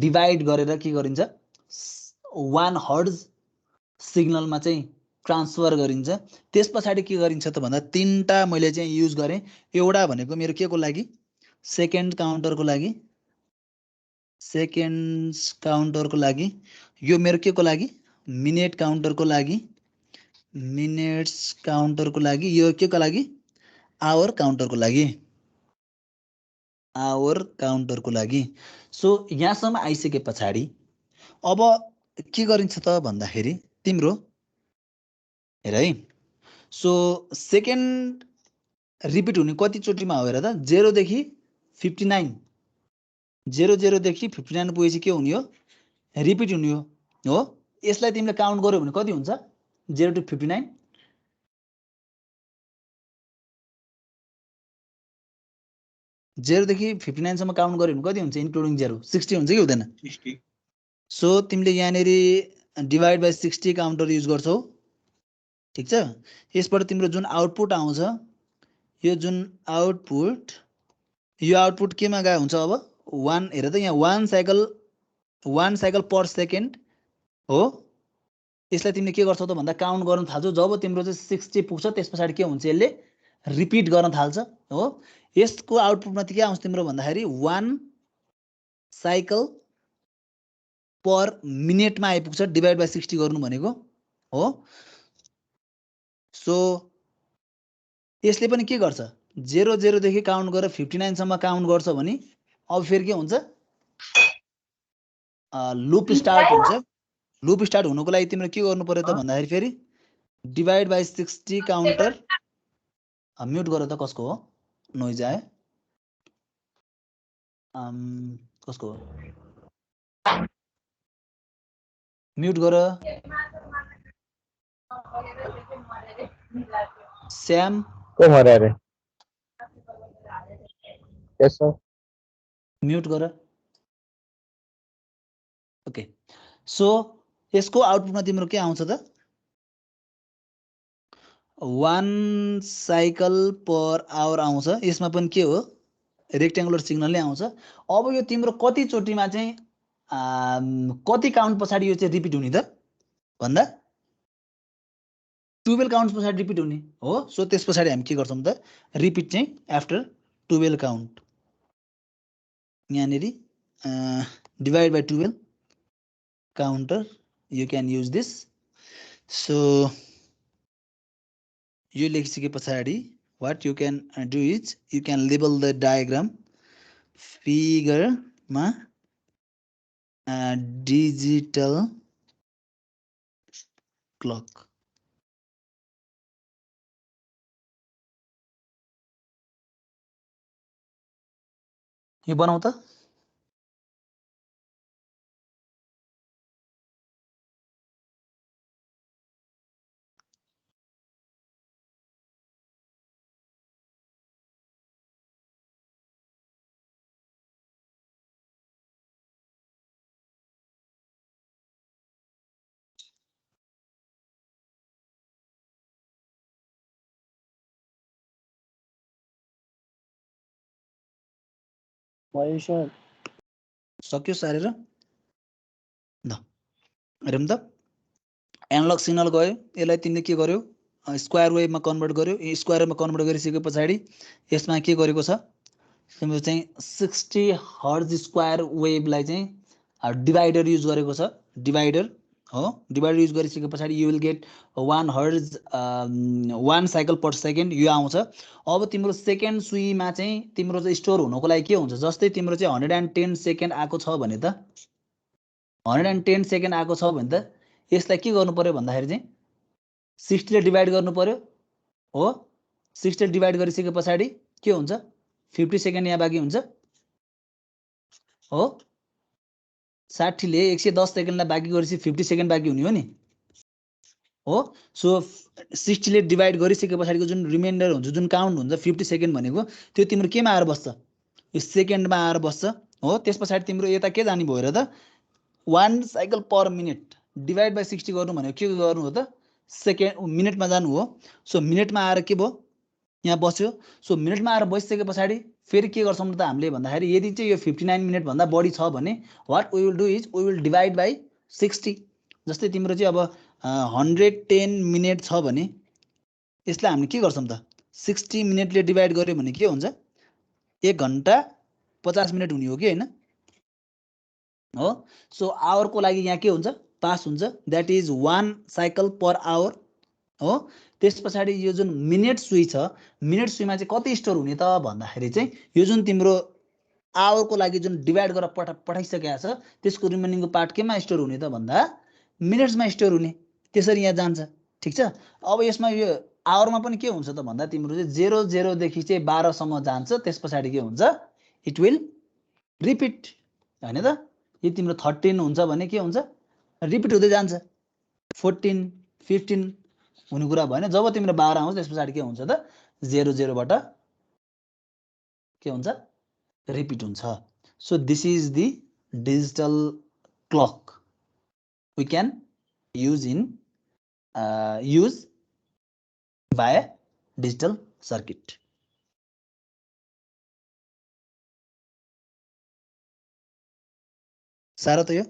डिभाइड गरेर के गरिन्छ 1 हर्ट्ज सिग्नलमा चाहिँ ट्रान्सफर गरिन्छ। त्यस पछाडि के गरिन्छ त भन्दा 3टा मैले चाहिँ युज गरेँ। एउटा भनेको मेरो के को लागि सेकेन्ड काउन्टरको लागि, सेकेन्ड काउन्टरको लागि, यो मेरो के को लागि मिनेट काउन्टरको लागि, मिनेट्स काउन्टरको लागि, यो के को लागि आवर काउन्टरको लागि, आवर काउन्टरको लागि। सो यहाँसम्म आइसके पछाडि अब के गरिन्छ त भन्दाखेरि तिम्रो हेर है। सो सेकेन्ड रिपिट हुने कति चोटिमा हो हेर त 0 देखि 59, 00 देखि 59 पुगेपछि के हुने हो रिपिट हुने हो। यसलाई तिमीले काउन्ट गर्यो भने कति हुन्छ 0 to 59, 0 देखि 59 सम्म काउन्ट गर्यो भने कति हुन्छ इन्क्लुडिङ 0 60 हुन्छ कि हुँदैन 60। सो तिमीले यहाँनेरि डिभाइड बाइ 60 काउन्टर युज गर्छौ। ठिक छ, यसबाट तिम्रो जुन आउटपुट आउँछ यो जुन आउटपुट, यो आउटपुट केमा गए हुन्छ अब 1 हेर त यहाँ 1 साइकल पर सेकेन्ड हो। यसलाई तिमीले के गर्छौ त भन्दा काउन्ट गर्न थाल्छौ। जब तिम्रो चाहिँ 60 पुग्छ त्यस पछाडि के हुन्छ यसले रिपिट गर्न थाल्छ हो। यसको आउटपुटमा के आउँछ तिम्रो भन्दाखेरि 1 साइकल पर मिनेटमा आइपुग्छ डिभाइड बाइ 60 गर्नु भनेको हो। सो यसले पनि के गर्छ 00 देखि काउन्ट गरेर 59 सम्म काउन्ट गर्छ भने अब फेरि के हुन्छ लुप स्टार्ट हुन्छ। लुप स्टार्ट हुनुको लागि तिम्रो के गर्नु पर्यो त भन्दाखेरि फेरि डिभाइड बाइ 60 काउन्टर। म्युट गर त कसको हो नोइज आयो, कसको हो म्युट गर। श्याम को मरा रे? यस सर। म्युट गर। ओके, सो यसको आउटपुटमा तिम्रो के आउँछ त 1 साइकल पर आवर आउँछ। यसमा पनि के हो रेक्ट्याङ्गुलर सिग्नल नै आउँछ। अब यो तिम्रो कति चोटिमा चाहिँ कति काउन्ट पछाडि यो चाहिँ रिपिट हुने त भन्दा 12 काउन्ट पछाडि रिपिट हुने हो। सो त्यस पछाडि हामी के गर्छौँ त रिपिट चाहिँ आफ्टर 12 काउन्ट, यहाँनेरि divide by 12 counter you can use this. So यो लेखिसके पछाडि what you can do is you can label the diagram figure मा digital clock। यो बनाऊ त। सक्यो सारेर ल हेरौँ त। एनालग सिग्नल गयो, यसलाई तिमीले के गर्यो स्क्वायर वेभमा कन्भर्ट गर्यो। स्क्वायर वेभमा कन्भर्ट गरिसके पछाडि यसमा के गरेको छ तिम्रो चाहिँ 60 हर्ज स्क्वायर वेभलाई चाहिँ डिभाइडर युज गरेको छ। डिभाइडर हो, डिभाइडर युज गरिसके पछाडि you will get 1 hertz 1 cycle per second यो आउँछ। अब तिम्रो सेकेन्ड सुईमा चाहिँ तिम्रो चाहिँ स्टोर हुनको लागि के हुन्छ जस्तै तिम्रो चाहिँ 110 सेकेन्ड आएको छ भने त 110 सेकेन्ड आएको छ भने त यसलाई के गर्नु पर्यो भन्दाखेरि चाहिँ 60 ले डिभाइड गर्नु पर्यो हो 60 ले डिभाइड गरिसके पछाडि के हुन्छ 50 सेकेन्ड यहाँ बाँकी हुन्छ हो 60 ले 110 सेकेन्डलाई बाँकी गरेपछि 50 सेकेन्ड बाँकी हुने हो नि हो सो 60 ले डिभाइड गरिसके पछाडिको जुन रिमाइन्डर हुन्छ जुन काउन्ट हुन्छ 50 सेकेन्ड भनेको त्यो तिम्रो केमा आएर बस्छ यो सेकेन्डमा आएर बस्छ हो त्यस पछाडि तिम्रो यता के जाने भयो र त 1 cycle per minute divide by 60 गर्नु भनेको के गर्नु हो त सेकेन्ड मिनेटमा जानु हो सो मिनेटमा आएर के भयो यहाँ बस्यो सो मिनेटमा आएर बसिसके पछाडि फेरि के गर्छौँ त हामीले भन्दाखेरि यदि चाहिँ यो 59 मिनट भन्दा बढी छ भने what we will do is we will divide by 60 जस्तै तिम्रो चाहिँ अब 110 मिनट छ भने यसलाई हामीले के गर्छौँ त 60 मिनटले डिभाइड गर्यो भने के हुन्छ 1 घण्टा 50 मिनट हुने हो कि हैन हो सो आवरको लागि यहाँ के हुन्छ पास हुन्छ that is 1 cycle per hour हो त्यस पछाडि यो जुन मिनेट सुई छ मिनेट सुईमा चाहिँ कति स्टोर हुने त भन्दाखेरि चाहिँ यो जुन तिम्रो आवरको लागि जुन डिभाइड गरेर पठाइसकेको छ त्यसको रिमेनिङको पार्ट केमा स्टोर हुने त भन्दा मिनेट्समा स्टोर हुने त्यसरी यहाँ जान्छ ठीक छ अब यसमा यो आवरमा पनि के हुन्छ त भन्दा तिम्रो चाहिँ 00 देखि चाहिँ 12 सम्म जान्छ त्यस पछाडि के हुन्छ इट विल रिपिट हैन त यो तिम्रो 13 हुन्छ भने के हुन्छ रिपिट हुँदै जान्छ 14 15 हुने कुरा भएन जब तिम्रो 12 आउँछ त्यस पछाडि के हुन्छ त 00 बाट के हुन्छ रिपिट हुन्छ so this is the digital clock we can use in use via digital circuit सारो त यो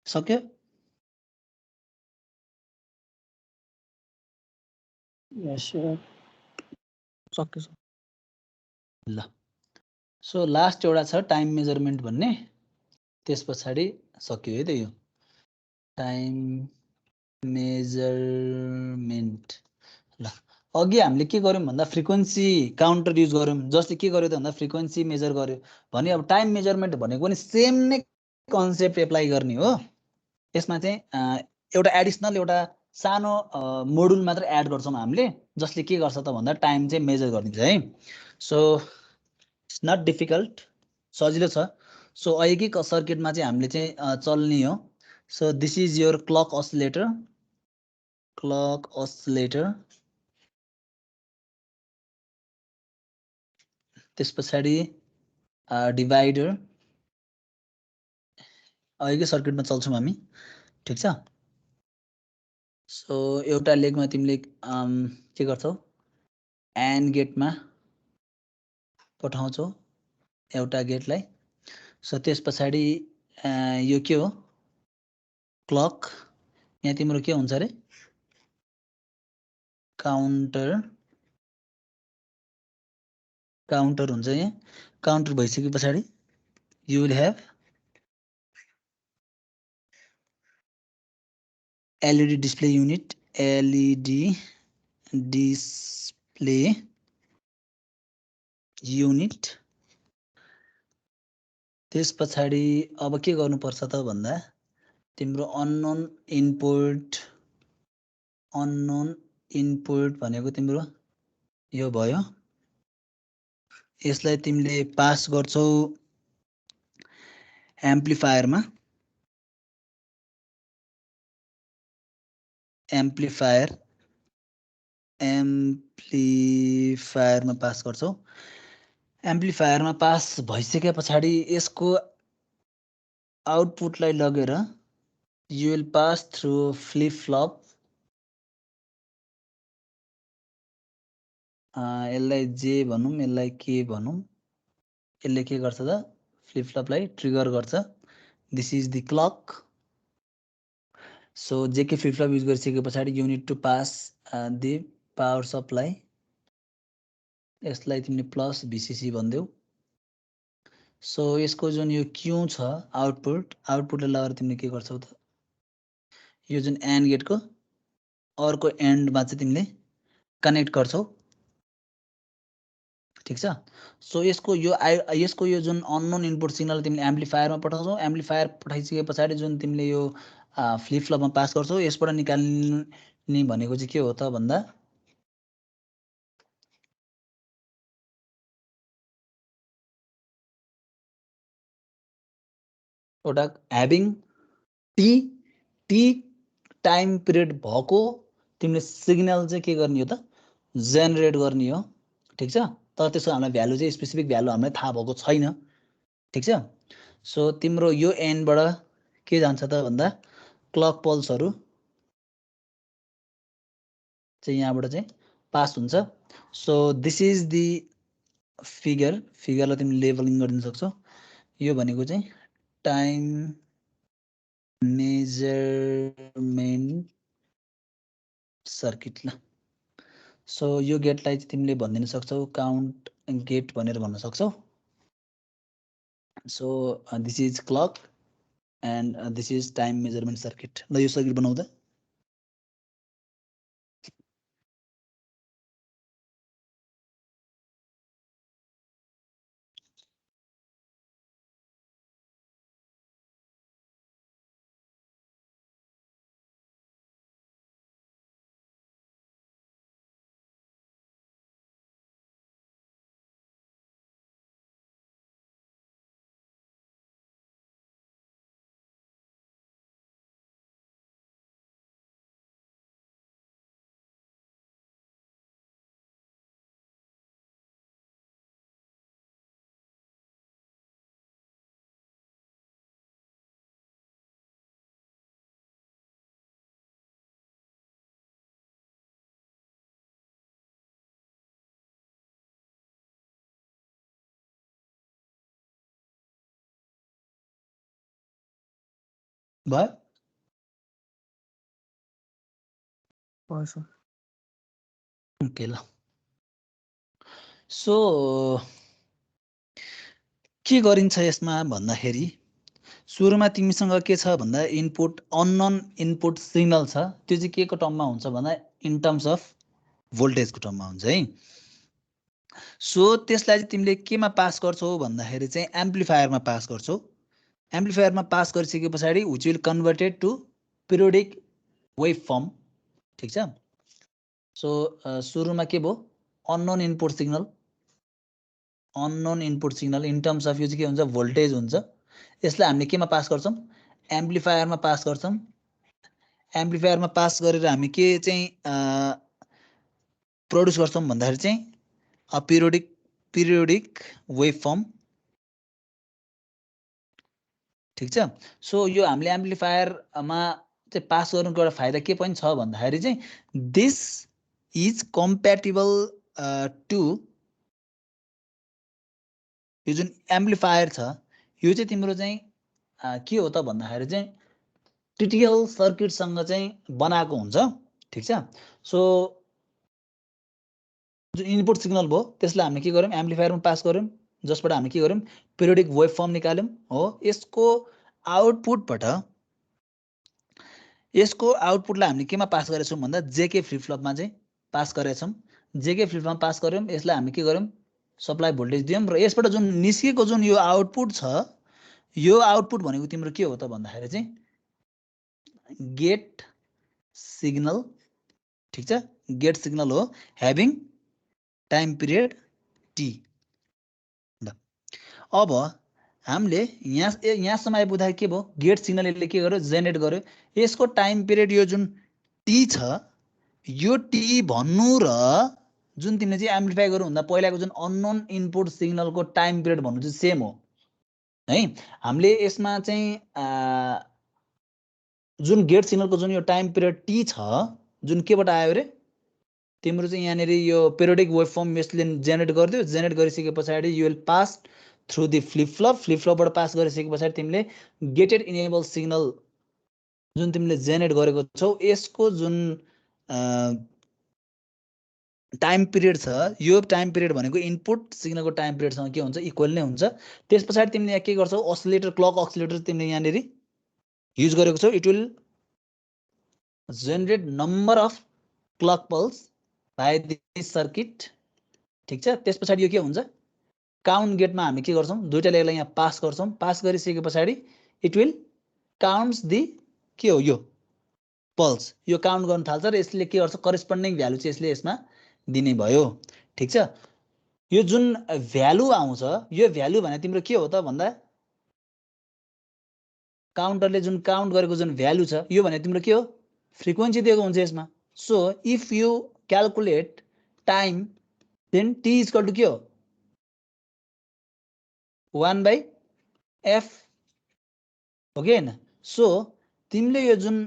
सक्यो Yes, sir. सक्यो सर ल सो लास्ट एउटा छ टाइम मेजरमेन्ट भन्ने त्यस पछाडि सक्यो है त यो टाइम मेजरमेन्ट ल अघि हामीले के गर्यौं भन्दा फ्रिक्वेन्सी काउन्टर युज गर्यौं जसले के गर्यो त भन्दा फ्रिक्वेन्सी मेजर गर्यो भने अब टाइम मेजरमेन्ट भनेको पनि सेम नै कन्सेप्ट एप्लाई गर्ने हो यसमा चाहिँ एउटा एडिसनल एउटा सानो मोडुल मात्र एड गर्छौं हामीले जसले के गर्छ त भन्दा टाइम चाहिँ मेजर गरिदिन्छ है सो इट्स नट डिफिकल्ट सजिलो छ सो अहिलेकै सर्किटमा चाहिँ हामीले चाहिँ चल्ने हो so this is your clock oscillator त्यस पछाडि डिभाइडर अहिलेकै सर्किटमा चल्छौं हामी ठीक छ सो एउटा लेगमा तिमीले के गर्छौ एन्ड गेटमा पठाउँछौ एउटा गेटलाई सो त्यस पछाडि यो के हो क्लक यहाँ तिम्रो के हुन्छ रे काउन्टर हुन्छ यहाँ काउन्टर भइसके पछाडि you will have LED display unit LED display unit त्यस पछाडि अब के गर्नुपर्छ त भन्दा तिम्रो अननोन इनपुट भनेको तिम्रो यो भयो यसलाई तिमीले पास गर्छौ एम्प्लिफायरमा एम्प्लिफायरमा पास गर्छौ एम्प्लिफायरमा पास भइसके पछाडि यसको आउटपुटलाई लगेर you will pass through flip flop यसलाई जे भनौँ, यसलाई के भनौँ, यसले के गर्छ त फ्लिप फ्लपलाई ट्रिगर गर्छ। This is the clock. So JK flip flop use गरिसके पछाडि you need to pass the power supply. यसलाई तिमीले प्लस भिसिसी भनिदेऊ। सो यसको जुन यो क्यू छ आउटपुटलाई लगाएर तिमीले के गर्छौ त यो जुन एन्ड गेटको अर्को एन्डमा चाहिँ तिमीले कनेक्ट गर्छौ। ठिक छ। सो यसको यो जुन अननोन इनपुट सिग्नल तिमीले एम्प्लिफायरमा पठाउँछौ। एम्प्लिफायर पठाइसके पछाडि जुन तिमीले यो फ्लिप फ्लपमा पास गर्छौ, यसबाट निकाल्ने भनेको चाहिँ के हो त भन्दा एउटा ह्याभिङ टी टाइम पिरियड भएको तिमीले सिग्नल चाहिँ के गर्ने हो त जेनेरेट गर्ने हो। ठिक छ। तर त्यसको हामीलाई भ्यालु चाहिँ स्पेसिफिक भ्यालु हामीलाई थाहा भएको छैन। ठिक छ। सो तिम्रो यो एन्डबाट के जान्छ त भन्दा क्लक पल्सहरू चाहिँ यहाँबाट चाहिँ पास हुन्छ। सो दिस इज द फिगरलाई तिमीले लेबलिङ गरिदिन सक्छौ। यो भनेको चाहिँ टाइम मेजरमेन्ट सर्किट ल। सो यो गेटलाई चाहिँ तिमीले भनिदिन सक्छौ काउन्ट गेट भनेर भन्न सक्छौ। So this is clock and this is time measurement circuit. ल यो सर्किट बनाउँदा भयो। भयो सर। ओके ल। सो के गरिन्छ यसमा भन्दाखेरि सुरुमा तिमीसँग के छ भन्दा इनपुट अननोन इनपुट सिग्नल छ। त्यो चाहिँ के को टर्ममा हुन्छ भन्दा इन टर्म्स अफ भोल्टेजको टर्ममा हुन्छ है। सो त्यसलाई चाहिँ तिमीले केमा पास गर्छौ भन्दाखेरि चाहिँ एम्प्लिफायरमा पास गर्छौ। एम्प्लिफायरमा पास गरिसके पछाडि which will converted to periodic wave form. ठिक छ। सो सुरुमा के भयो unknown input signal in terms of यो चाहिँ के हुन्छ भोल्टेज हुन्छ। यसलाई हामीले केमा पास गर्छौँ एम्प्लिफायरमा पास गर्छौँ। एम्प्लिफायरमा पास गरेर हामी के चाहिँ प्रड्युस गर्छौँ भन्दाखेरि चाहिँ पिरियोडिक वेभ फर्म। ठिक छ। सो यो हामीले एम्प्लिफायरमा चाहिँ पास गर्नुको एउटा फाइदा के पनि छ भन्दाखेरि चाहिँ दिस इज कम्प्याटिबल टु यो जुन एम्प्लिफायर छ यो चाहिँ तिम्रो चाहिँ के हो त भन्दाखेरि चाहिँ क्रिटिकल सर्किटसँग चाहिँ बनाएको हुन्छ। ठिक छ। सो जुन इनपुट सिग्नल भयो त्यसलाई हामीले के गर्यौँ एम्प्लिफायरमा पास गर्यौँ, जसबाट हामी के गर्यौँ पिरियोडिक वेभ फर्म निकाल्यौँ हो। यसको आउटपुटलाई हामीले केमा पास गरेछौँ भन्दा जेके फ्लिप फ्लपमा चाहिँ पास गरेछौँ। जेके फ्लिप फ्लपमा पास गर्यौँ, यसलाई हामी के गर्यौँ सप्लाई भोल्टेज दियौँ र यसबाट जुन निस्केको जुन यो आउटपुट छ यो आउटपुट भनेको तिम्रो के हो त भन्दाखेरि चाहिँ गेट सिग्नल। ठिक छ। गेट सिग्नल हो ह्याभिङ टाइम पिरियड टी। अब हामीले यहाँसम्म आइपुग्दा के भयो गेट सिग्नल यसले के गर्यो जेनेरेट गर्यो। यसको टाइम पिरियड यो जुन टी छ यो टी भन्नु र जुन तिमीले चाहिँ एम्प्लिफाई गर्नुभन्दा पहिलाको जुन अननोन इनपुट सिग्नलको टाइम पिरियड भन्नु चाहिँ सेम हो है। हामीले यसमा चाहिँ जुन गेट सिग्नलको जुन यो टाइम पिरियड टी छ जुन केबाट आयो अरे तिम्रो चाहिँ यहाँनिर यो पेरियोडिक वेभ फर्म यसले जेनेरेट गरिदियो, जेनेरेट गरिसके पछाडि you will pass through the flip फ्लपबाट पास गरिसके पछाडि तिमीले गेटेड इनेबल सिग्नल जुन तिमीले जेनेरेट गरेको छौ यसको जुन टाइम पिरियड छ, यो टाइम पिरियड भनेको इनपुट सिग्नलको टाइम पिरियडसँग के हुन्छ, इक्वल नै हुन्छ। त्यस पछाडि तिमीले यहाँ के गर्छौ, असिलेटर क्लक असिलेटर तिमीले यहाँनिर युज गरेको छौ। It will generate number of clock pulse by this circuit, ठिक छ। त्यस पछाडि यो के हुन्छ, काउन्ट गेटमा हामी के गर्छौँ, दुईटा लेगलाई यहाँ पास गर्छौँ। पास गरिसके पछाडि इट विल काउन्ट्स दि के हो, यो पल्स, यो काउन्ट गर्न थाल्छ र यसले के गर्छ, करेस्पोन्डिङ भ्यालु चाहिँ यसले यसमा दिने भयो, ठिक छ। यो जुन भ्यालु आउँछ, यो भ्यालु भने तिम्रो के हो त भन्दा काउन्टरले जुन काउन्ट गरेको जुन भ्यालु छ यो भने तिम्रो के हो, फ्रिक्वेन्सी दिएको हुन्छ यसमा। So if you calculate time then T equal to के हो, 1/f हो कि होइन। सो तिमीले यो जुन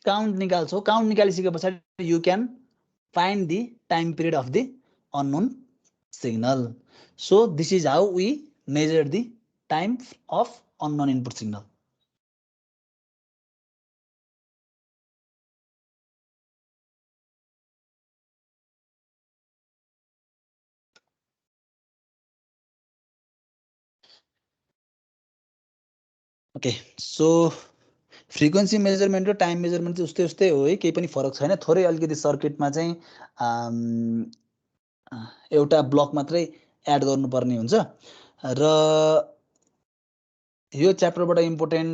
काउन्ट निकाल्छौ, काउन्ट निकालिसके पछाडि you can find the time period of the unknown signal. So this is how we measure the time of unknown input signal. Okay, so frequency measurement र टाइम मेजरमेन्ट चाहिँ उस्तै हो है, केही पनि फरक छैन। थोरै अलिकति सर्किटमा चाहिँ एउटा ब्लक मात्रै एड गर्नुपर्ने हुन्छ। र यो च्याप्टरबाट इम्पोर्टेन्ट